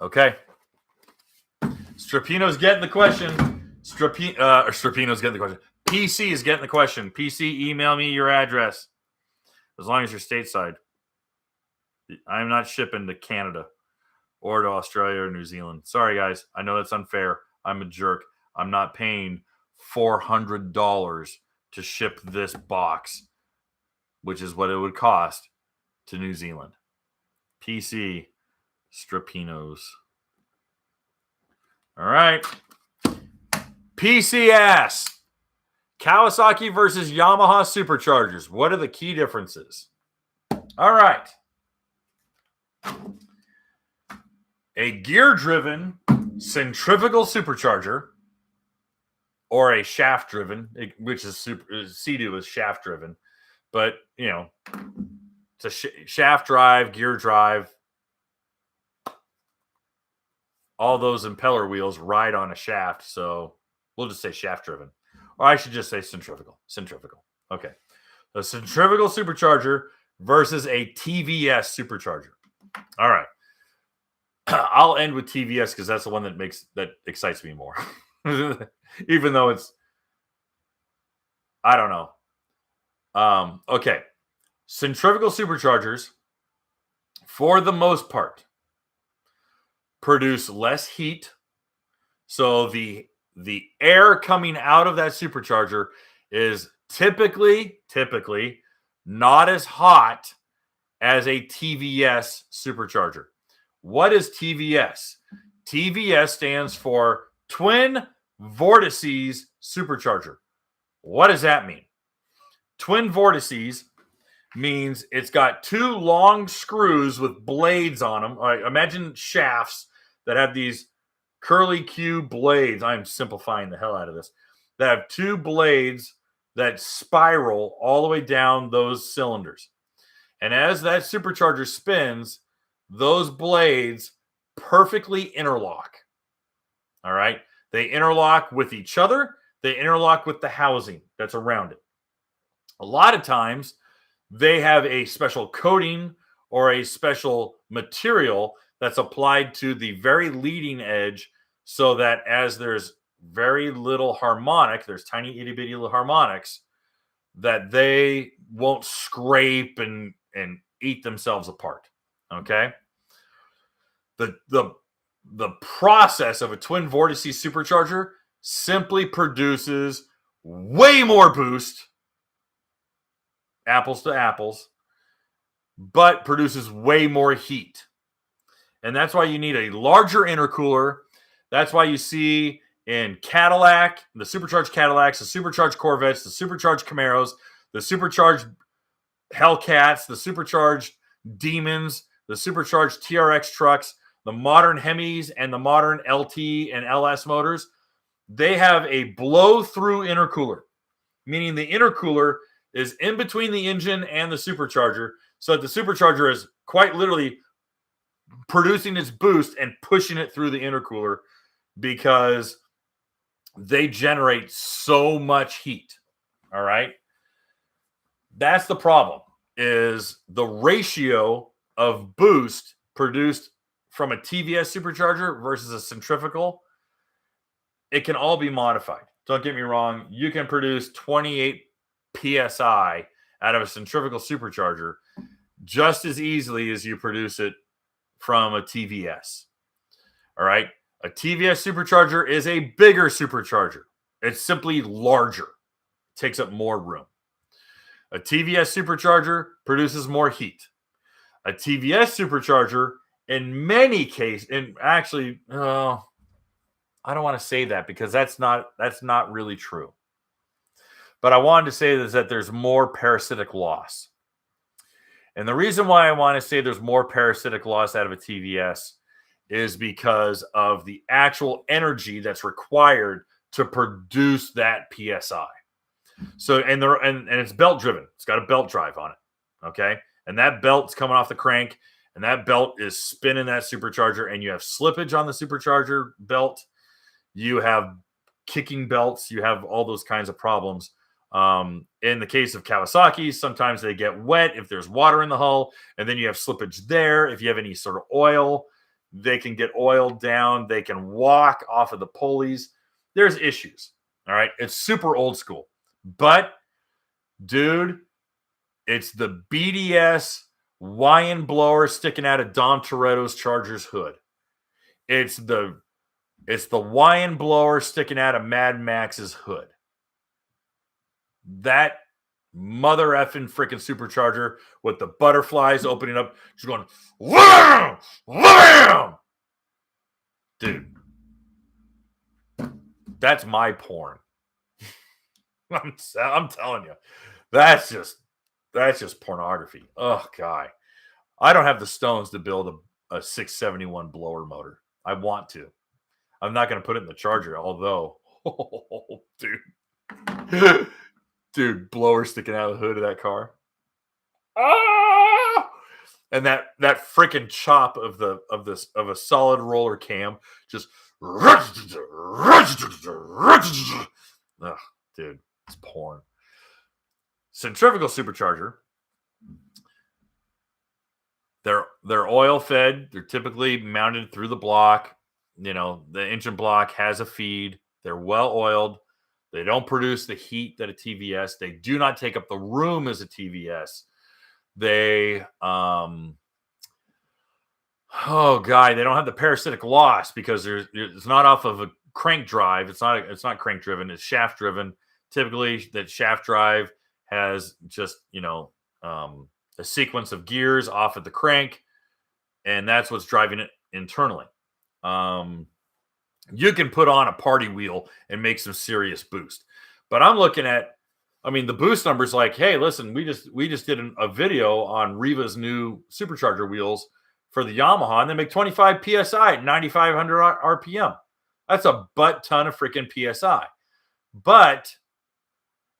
Okay. Strapino's getting the question. Strapino's getting the question. PC is getting the question. PC, email me your address. As long as you're stateside. I'm not shipping to Canada or to Australia or New Zealand. Sorry, guys. I know that's unfair. I'm a jerk. I'm not paying $400 to ship this box, which is what it would cost to New Zealand. PC, Strapinos. All right. PCS. Kawasaki versus Yamaha Superchargers. What are the key differences? All right. A gear-driven centrifugal supercharger, or a shaft-driven, which is Sea-Doo is shaft-driven, but you know, it's a shaft drive, gear drive. All those impeller wheels ride on a shaft, so we'll just say shaft-driven, or I should just say centrifugal. Centrifugal. Okay, a centrifugal supercharger versus a TVS supercharger. All right. I'll end with TVS because that's the one that excites me more. Even though it's, I don't know. Okay. Centrifugal superchargers, for the most part, produce less heat. So the air coming out of that supercharger is typically not as hot as a TVS supercharger. What is TVS? TVS stands for Twin Vortices Supercharger. What does that mean? Twin Vortices means it's got two long screws with blades on them. All right, imagine shafts that have these curly Q blades. I'm simplifying the hell out of this. That have two blades that spiral all the way down those cylinders. And as that supercharger spins, those blades perfectly interlock. All right. They interlock with each other. They interlock with the housing that's around it. A lot of times they have a special coating or a special material that's applied to the very leading edge so that as there's very little harmonic, there's tiny itty bitty little harmonics, that they won't scrape and eat themselves apart. Okay. The process of a twin vortices supercharger simply produces way more boost, apples to apples, but produces way more heat. And that's why you need a larger intercooler. That's why you see in Cadillac, the supercharged Cadillacs, the supercharged Corvettes, the supercharged Camaros, the supercharged Hellcats, the supercharged Demons, the supercharged TRX trucks, the modern Hemis and the modern LT and LS motors, they have a blow-through intercooler, meaning the intercooler is in between the engine and the supercharger, so that the supercharger is quite literally producing its boost and pushing it through the intercooler because they generate so much heat. All right? That's the problem, is the ratio of boost produced from a TVS supercharger versus a centrifugal. It can all be modified. Don't get me wrong. You can produce 28 PSI out of a centrifugal supercharger just as easily as you produce it from a TVS. All right. A TVS supercharger is a bigger supercharger. It's simply larger. It takes up more room. A TVS supercharger produces more heat. A TVS supercharger, in many cases, and actually, I don't want to say that because that's not really true. But I wanted to say is that there's more parasitic loss. And the reason why I want to say there's more parasitic loss out of a TVS is because of the actual energy that's required to produce that PSI. So, and it's belt driven. It's got a belt drive on it. Okay. And that belt's coming off the crank, and that belt is spinning that supercharger, and you have slippage on the supercharger belt. You have kicking belts. You have all those kinds of problems. In the case of Kawasaki, sometimes they get wet if there's water in the hull, and then you have slippage there. If you have any sort of oil, they can get oiled down. They can walk off of the pulleys. There's issues. All right. It's super old school. But, dude, it's the BDS Wyand blower sticking out of Dom Toretto's Charger's hood. It's the Wyand blower sticking out of Mad Max's hood. That mother effing freaking supercharger with the butterflies opening up, just going wham, wham. Dude, that's my porn. I'm telling you, that's just pornography. Oh god, I don't have the stones to build a 671 blower motor. I want to. I'm not going to put it in the Charger, although, oh, dude, blower sticking out of the hood of that car. Ah! And that freaking chop of a solid roller cam just ugh, dude, it's porn. Centrifugal supercharger. They're oil fed. They're typically mounted through the block. You know, the engine block has a feed. They're well oiled. They don't produce the heat that a TVS. They do not take up the room as a TVS. They they don't have the parasitic loss because it's not off of a crank drive. It's not crank driven. It's shaft driven. Typically, that shaft drive has just a sequence of gears off of the crank, and that's what's driving it internally. You can put on a party wheel and make some serious boost, but I'm looking at, the boost numbers. Like, hey, listen, we just did a video on Riva's new supercharger wheels for the Yamaha, and they make 25 psi at 9,500 RPM. That's a butt ton of freaking psi. But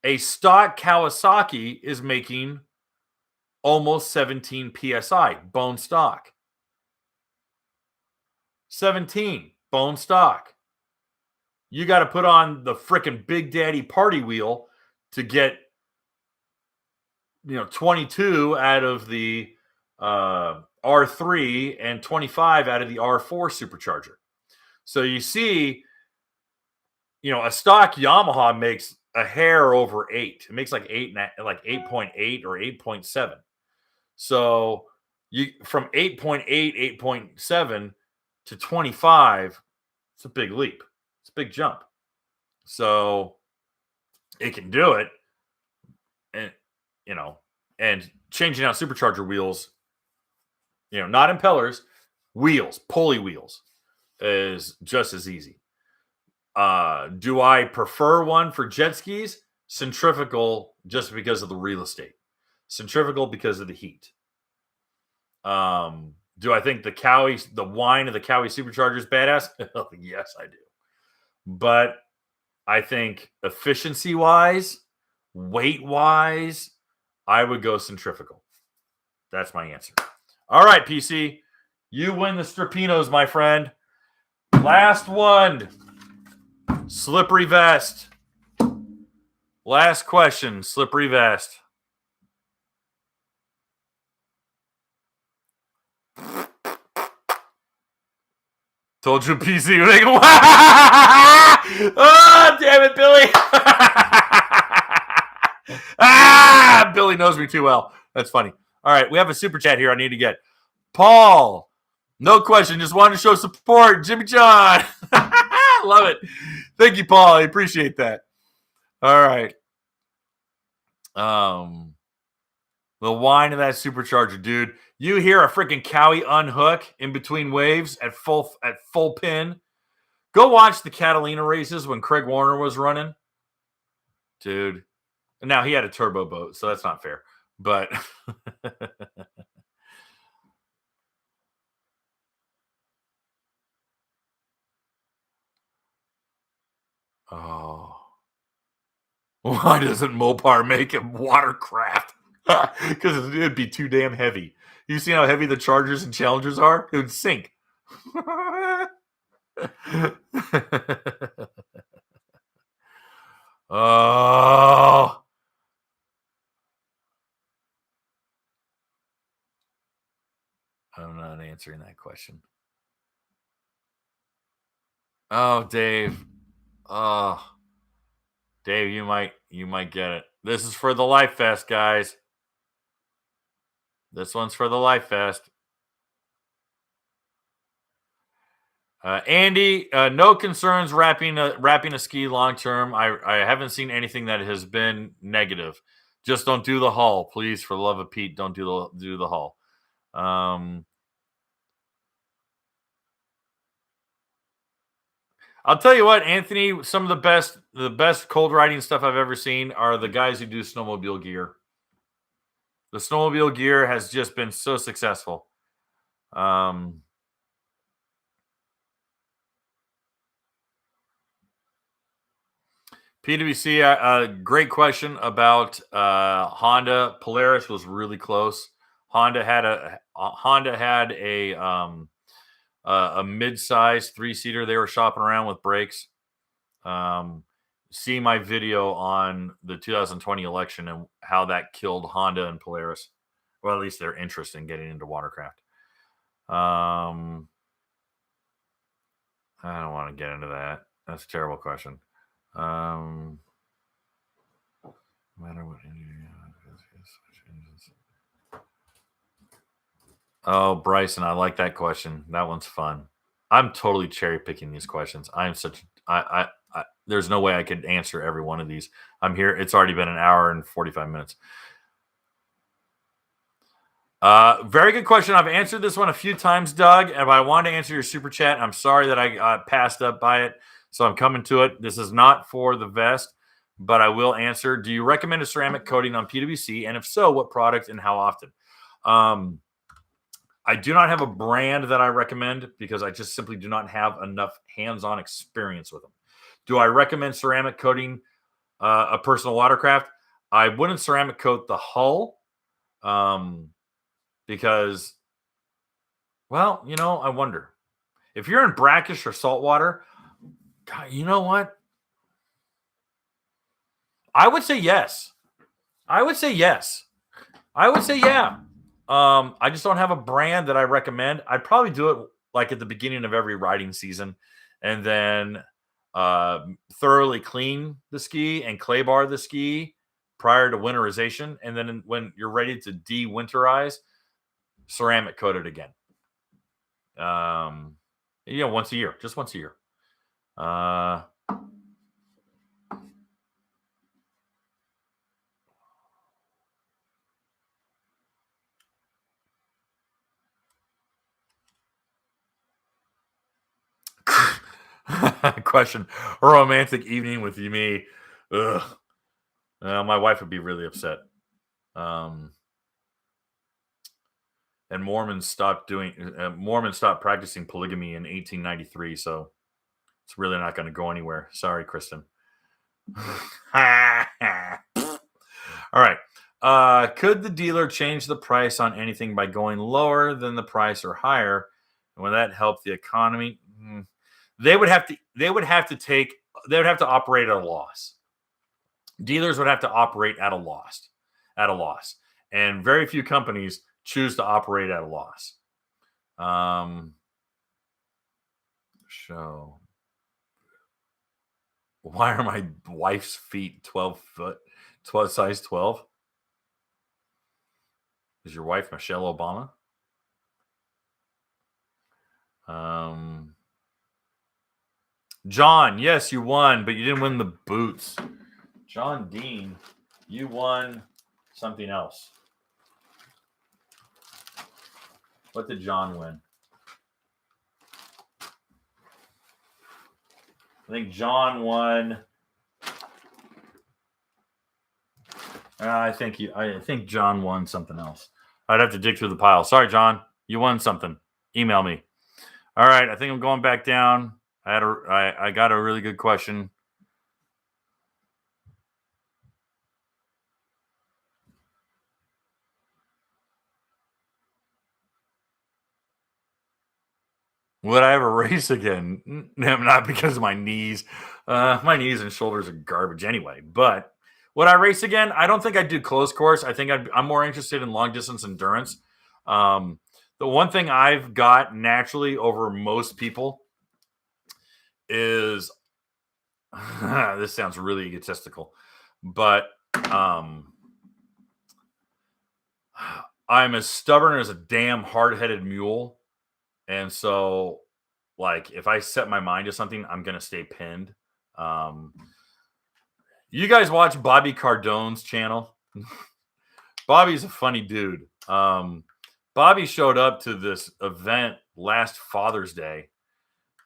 a stock Kawasaki is making almost 17 psi bone stock. 17 bone stock. You got to put on the freaking Big Daddy party wheel to get 22 out of the R3 and 25 out of the R4 supercharger. So you see, a stock Yamaha makes a hair over 8. It makes like 8.8 or 8.7. So you from 8.8, 8.7 to 25, it's a big leap. It's a big jump. So it can do it. And and changing out supercharger wheels, not impellers, wheels, pulley wheels is just as easy. Do I prefer one for jet skis? Centrifugal, just because of the real estate. Centrifugal because of the heat. Do I think the whine of the Cowie supercharger is badass? Yes, I do. But I think efficiency-wise, weight-wise, I would go centrifugal. That's my answer. All right, PC. You win the Strapinos, my friend. Last one. Slippery vest. Last question, slippery vest. Told you PC would make a oh, damn it, Billy. Billy knows me too well. That's funny. All right, we have a super chat here I need to get. Paul, no question, just wanted to show support. Jimmy John. Love it. Thank you, Paul. I appreciate that. All right. The whine of that supercharger, dude. You hear a freaking Cowie unhook in between waves at full pin. Go watch the Catalina races when Craig Warner was running. Dude. Now he had a turbo boat, so that's not fair. But oh. Why doesn't Mopar make a watercraft? Because it'd be too damn heavy. You see how heavy the Chargers and Challengers are? It would sink. Oh. I'm not answering that question. Oh, Dave. Oh. Dave, you might get it. This is for the Life Fest, guys. This one's for the Life Fest. Andy, no concerns wrapping a ski long term. I haven't seen anything that has been negative. Just don't do the hull, please. For the love of Pete, don't do the hull. I'll tell you what, Anthony. Some of the best cold riding stuff I've ever seen are the guys who do snowmobile gear. The snowmobile gear has just been so successful. PwC, great question about Honda. Polaris was really close. Honda had a mid-size 3-seater they were shopping around with brakes. See my video on the 2020 election and how that killed Honda and Polaris. Well, at least their interest in getting into watercraft. I don't want to get into that. That's a terrible question. No matter what. Oh, Bryson, I like that question. That one's fun. I'm totally cherry picking these questions. There's no way I could answer every one of these. I'm here. It's already been an hour and 45 minutes. Very good question. I've answered this one a few times, Doug, and I wanted to answer your super chat. I'm sorry that I passed up by it, so I'm coming to it. This is not for the vest, but I will answer. Do you recommend a ceramic coating on PWC? And if so, what product and how often? I do not have a brand that I recommend because I just simply do not have enough hands-on experience with them. Do I recommend ceramic coating a personal watercraft? I wouldn't ceramic coat the hull because, well, I wonder. If you're in brackish or saltwater, God, you know what? I would say yes. I would say yes. I would say yeah. I just don't have a brand that I recommend. I'd probably do it like at the beginning of every riding season and then thoroughly clean the ski and clay bar the ski prior to winterization. And then when you're ready to de-winterize, ceramic coat it again. Once a year, just once a year. Question: a romantic evening with me? Ugh. My wife would be really upset. And Mormons stopped practicing polygamy in 1893, so it's really not going to go anywhere. Sorry, Kristen. All right. Could the dealer change the price on anything by going lower than the price or higher? And would that help the economy? They would have to operate at a loss. Dealers would have to operate at a loss. And very few companies choose to operate at a loss. Why are my wife's feet 12 foot, size 12? Is your wife Michelle Obama? John, yes, you won, but you didn't win the boots. John Dean, you won something else. What did John win? I think John won. I think John won something else. I'd have to dig through the pile. Sorry, John. You won something. Email me. All right. I think I'm going back down. I got a really good question. Would I ever race again? Not because of my knees. My knees and shoulders are garbage anyway. But would I race again? I don't think I'd do close course. I think I'm more interested in long distance endurance. The one thing I've got naturally over most people is this sounds really egotistical, but I'm as stubborn as a damn hard-headed mule. And so, like, if I set my mind to something, I'm going to stay pinned. You guys watch Bobby Cardone's channel? Bobby's a funny dude. Bobby showed up to this event last Father's Day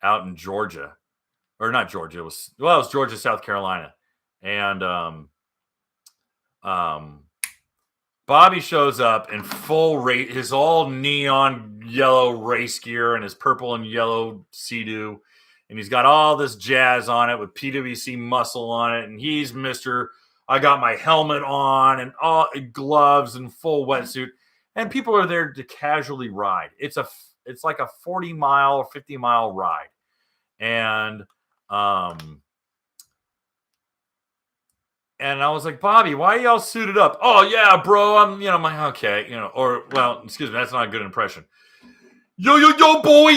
out in Georgia, or not Georgia. It was Georgia, South Carolina, and Bobby shows up in full race, his all neon yellow race gear and his purple and yellow Sea-Doo, and he's got all this jazz on it with PWC muscle on it, and he's Mr. I got my helmet on and all gloves and full wetsuit, and people are there to casually ride. It's like a 40-mile or 50-mile ride, and I was like, Bobby, why are y'all suited up? Oh yeah, bro, I'm like, okay, or well, excuse me, that's not a good impression. Yo, boy.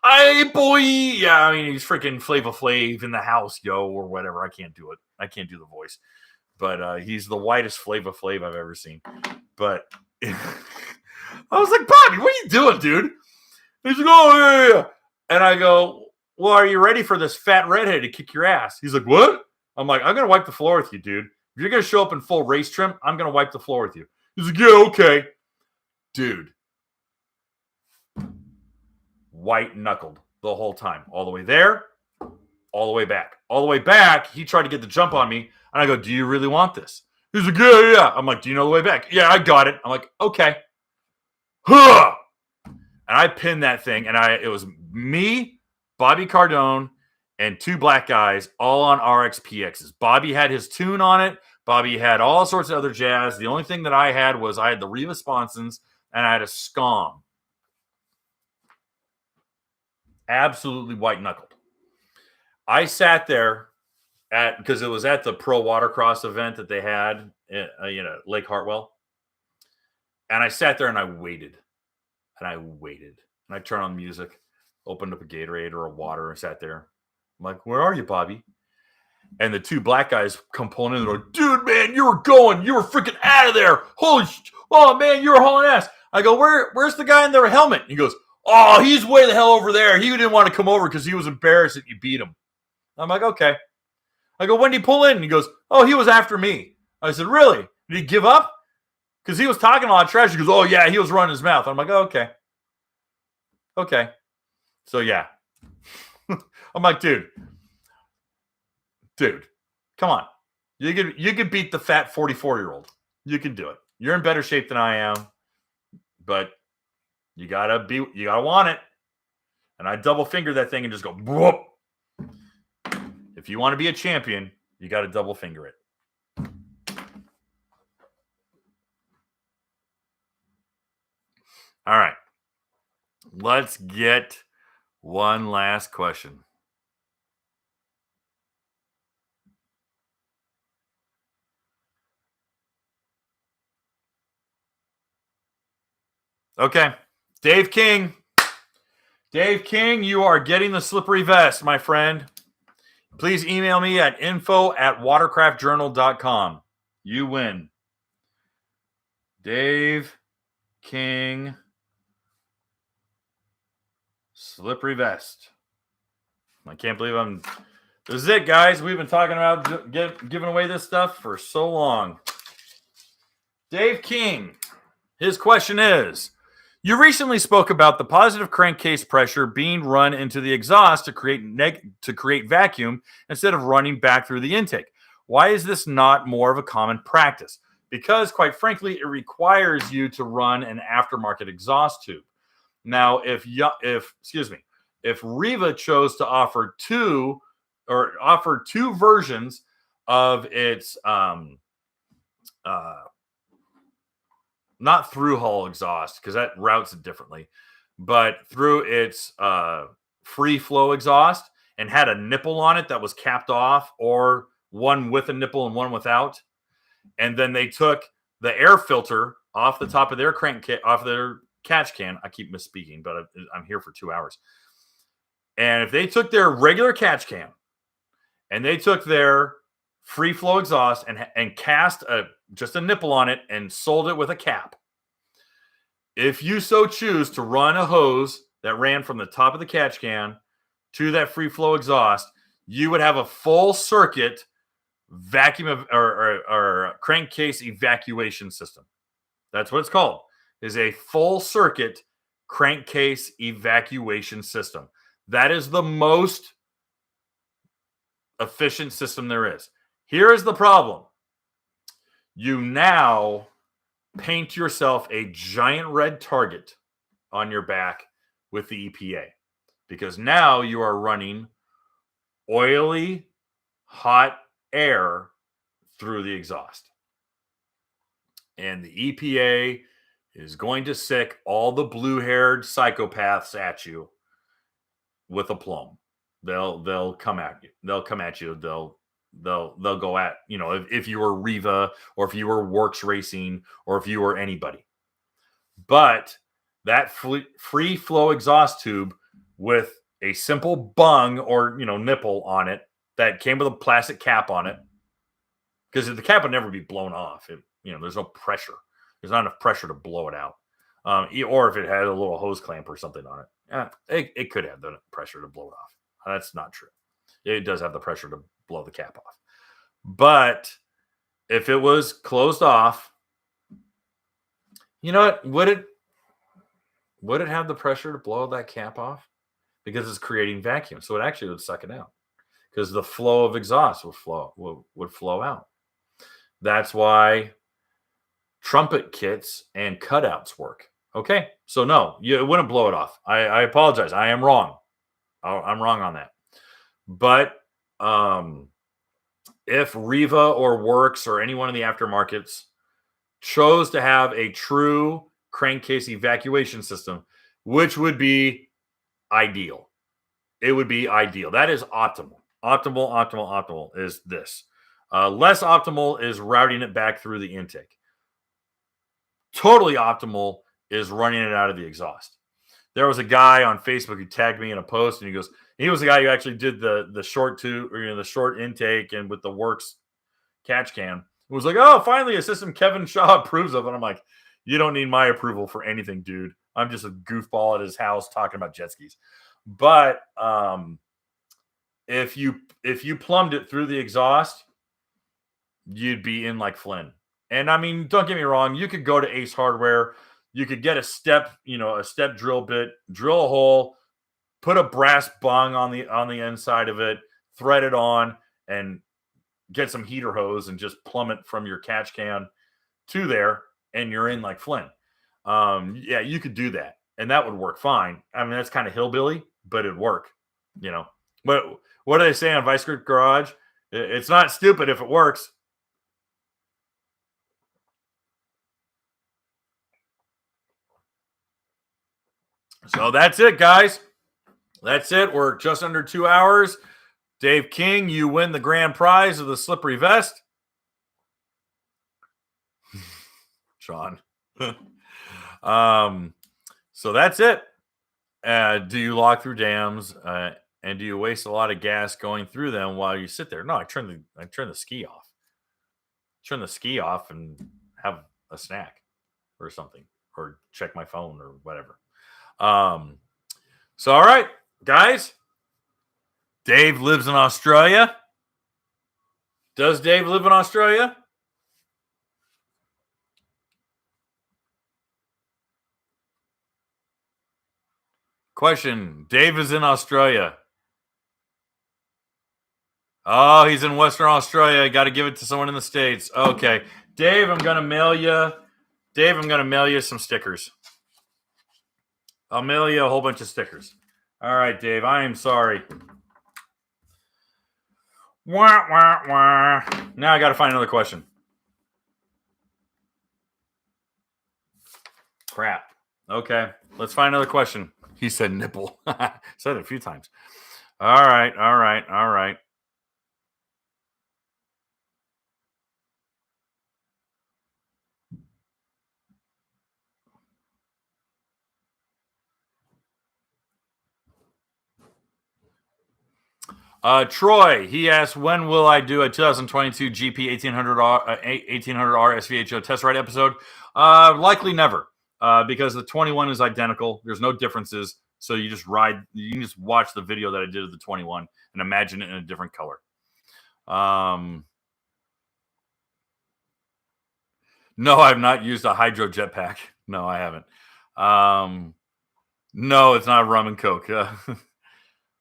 Hey, boy. Yeah, I mean, he's freaking Flava Flav in the house, yo, or whatever. I can't do it. I can't do the voice. But he's the whitest Flava Flav I've ever seen. But I was like, Bobby, what are you doing, dude? He's like, oh, yeah. And I go, well, are you ready for this fat redhead to kick your ass? He's like, what? I'm like, I'm going to wipe the floor with you, dude. If you're going to show up in full race trim, I'm going to wipe the floor with you. He's like, yeah, okay. Dude. White knuckled the whole time, all the way there, all the way back. All the way back, he tried to get the jump on me, and I go, do you really want this? He's like, yeah. I'm like, do you know the way back? Yeah, I got it. I'm like, okay. Huh! And I pinned that thing, and it was me, Bobby Cardone, and two black guys, all on RXPXs. Bobby had his tune on it. Bobby had all sorts of other jazz. The only thing that I had was I had the Riva Sponsons, and I had a SCOM. Absolutely white knuckled. I sat there because it was at the Pro Watercross event that they had at Lake Hartwell. And I sat there and I waited. And I turned on music, opened up a Gatorade or a water and sat there. I'm like, where are you, Bobby? And the two black guys come pulling in and they're like, dude, man, you were freaking out of there. Oh man, you were hauling ass. I go, where's the guy in their helmet? And he goes, oh, he's way the hell over there. He didn't want to come over because he was embarrassed that you beat him. I'm like, okay. I go, when did he pull in? And he goes, oh, he was after me. I said, really? Did he give up? Because he was talking a lot of trash. He goes, oh, yeah, he was running his mouth. I'm like, oh, okay. Okay. So, yeah. I'm like, dude, come on. You could beat the fat 44-year-old. You can do it. You're in better shape than I am. But you gotta want it. And I double finger that thing and just go, whoop. If you want to be a champion, you got to double finger it. All right. Let's get one last question. Okay. Dave King, you are getting the slippery vest, my friend. Please email me at info@watercraftjournal.com. You win. Dave King, slippery vest. I can't believe this is it, guys. We've been talking about giving away this stuff for so long. Dave King, his question is, you recently spoke about the positive crankcase pressure being run into the exhaust to create vacuum instead of running back through the intake. Why is this not more of a common practice? Because, quite frankly, it requires you to run an aftermarket exhaust tube. Now, if Riva chose to offer two versions of its not through hull exhaust, because that routes it differently, but through its free flow exhaust and had a nipple on it that was capped off, or one with a nipple and one without. And then they took the air filter off the top of their off their catch can. I keep misspeaking, but I'm here for 2 hours. And if they took their regular catch can and they took their free flow exhaust and cast just a nipple on it and sold it with a cap, if you so choose to run a hose that ran from the top of the catch can to that free flow exhaust, you would have a full circuit vacuum or crankcase evacuation system. That's what it's called. Is a full circuit crankcase evacuation system. That is the most efficient system there is. Here is the problem. You now paint yourself a giant red target on your back with the EPA, because now you are running oily, hot air through the exhaust. And the EPA is going to sick all the blue-haired psychopaths at you with aplomb. They'll come at you. They'll come at you. They'll go at, if you were Riva, or if you were Works Racing, or if you were anybody. But that free flow exhaust tube with a simple bung or nipple on it that came with a plastic cap on it, because the cap would never be blown off. There's no pressure. There's not enough pressure to blow it out. Or if it had a little hose clamp or something on it, it could have the pressure to blow it off. That's not true. It does have the pressure to blow the cap off. But if it was closed off, you know what? Would it have the pressure to blow that cap off? Because it's creating vacuum. So it actually would suck it out, because the flow of exhaust would flow out. That's why trumpet kits and cutouts work. Okay, so no, it wouldn't blow it off. I apologize. I am wrong. I'm wrong on that. But if Riva or Works or anyone in the aftermarkets chose to have a true crankcase evacuation system, which would be ideal. It would be ideal. That is optimal. Optimal is this. Less optimal is routing it back through the intake. Totally optimal is running it out of the exhaust. There was a guy on Facebook who tagged me in a post, and he was the guy who actually did the short tube, or the short intake, and with the Works catch can. It was like, oh, finally a system Kevin Shaw approves of. And I'm like, you don't need my approval for anything, dude. I'm just a goofball at his house talking about jet skis. But if you plumbed it through the exhaust, you'd be in like Flynn. And I mean, don't get me wrong, you could go to Ace Hardware, you could get a step drill bit, drill a hole, put a brass bung on the inside of it, thread it on, and get some heater hose and just plumb it from your catch can to there, and you're in like Flynn. Yeah, you could do that, and that would work fine. I mean, that's kind of hillbilly, but it'd work. But what do they say on Vice Grip Garage? It's not stupid if it works. So that's it, guys. That's it. We're just under 2 hours. Dave King, you win the grand prize of the slippery vest. Sean. So that's it. Do you lock through dams? And do you waste a lot of gas going through them while you sit there? No, I turn the ski off. Turn the ski off and have a snack or something, or check my phone or whatever. So all right, guys. Dave lives in Australia. Does Dave live in Australia? Question. Dave is in Australia. Oh, he's in Western Australia. Got to give it to someone in the States. Okay. Dave, I'm going to mail you some stickers. I'll mail you a whole bunch of stickers. All right, Dave. I am sorry. Wah, wah, wah. Now I got to find another question. Crap. Okay. Let's find another question. He said nipple. Said it a few times. All right. Troy, he asked, when will I do a 2022 GP 1800R SVHO test ride episode? Likely never, because the 21 is identical. There's no differences. So you can just watch the video that I did of the 21 and imagine it in a different color. No, I've not used a hydro jetpack. No, I haven't. No, it's not rum and coke.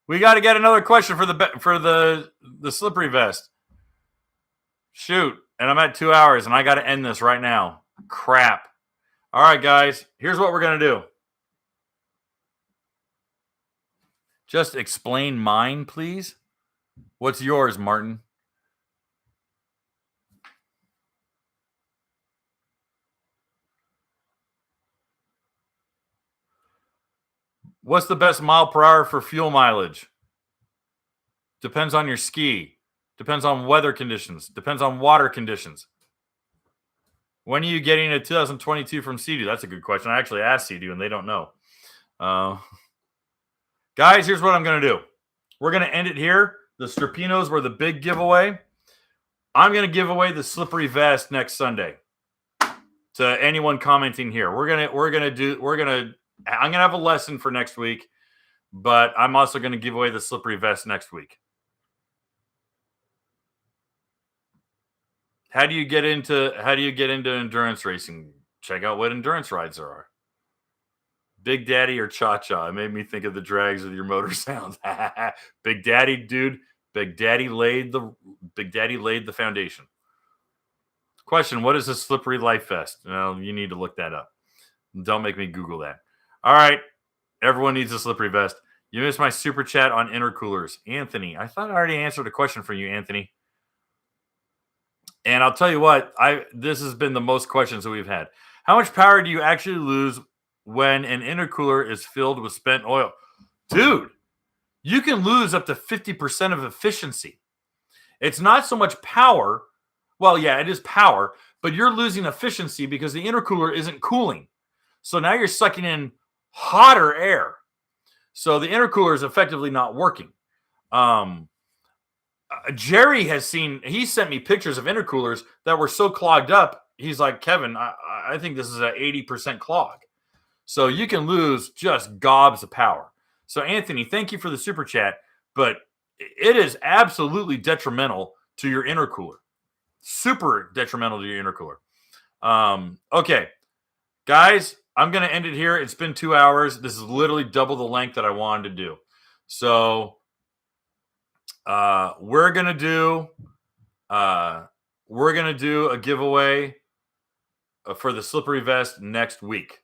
We got to get another question for the slippery vest. Shoot, and I'm at 2 hours, and I got to end this right now. Crap. All right, guys. Here's what we're gonna do. Just explain mine, please. What's yours, Martin? What's the best mile per hour for fuel mileage? Depends on your ski. Depends on weather conditions. Depends on water conditions. When are you getting a 2022 from Sea-Doo? That's a good question. I actually asked Sea-Doo, and they don't know. Guys, here's what I'm going to do. We're going to end it here. The Strapinos were the big giveaway. I'm going to give away the slippery vest next Sunday to anyone commenting here. I'm going to have a lesson for next week, but I'm also going to give away the slippery vest next week. How do you get into endurance racing? Check out what endurance rides there are. Big Daddy or Cha-Cha? It made me think of the drags of your motor sounds. Big Daddy, dude. Big Daddy laid the foundation. Question: what is a slippery life vest? Well, you need to look that up. Don't make me Google that. All right. Everyone needs a slippery vest. You missed my super chat on intercoolers. Anthony, I thought I already answered a question for you, Anthony. And I'll tell you what, this has been the most questions that we've had. How much power do you actually lose when an intercooler is filled with spent oil? Dude, you can lose up to 50% of efficiency. It's not so much power. Well, yeah, it is power, but you're losing efficiency because the intercooler isn't cooling. So now you're sucking in hotter air. So the intercooler is effectively not working. Jerry he sent me pictures of intercoolers that were so clogged up. He's like, Kevin, I think this is an 80% clog. So you can lose just gobs of power. So Anthony, thank you for the super chat, but it is absolutely detrimental to your intercooler. Super detrimental to your intercooler. Okay, guys, I'm going to end it here. It's been 2 hours. This is literally double the length that I wanted to do. So we're gonna do a giveaway for the slippery vest next week.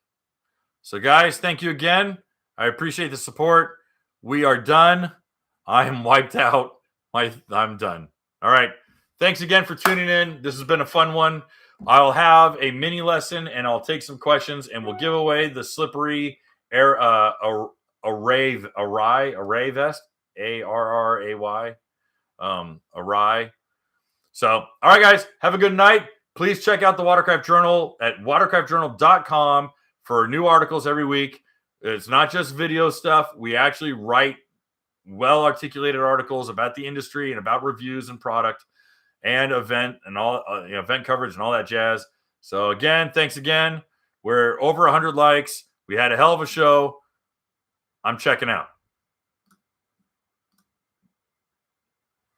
So guys, thank you again. I appreciate the support. We are done. I am wiped out. I'm done. All right. Thanks again for tuning in. This has been a fun one. I'll have a mini lesson and I'll take some questions and we'll give away the slippery air array vest. ARRAY, Array. So, all right, guys, have a good night. Please check out the Watercraft Journal at watercraftjournal.com for new articles every week. It's not just video stuff. We actually write well-articulated articles about the industry and about reviews and product and event and all event coverage and all that jazz. So, again, thanks again. We're over 100 likes. We had a hell of a show. I'm checking out.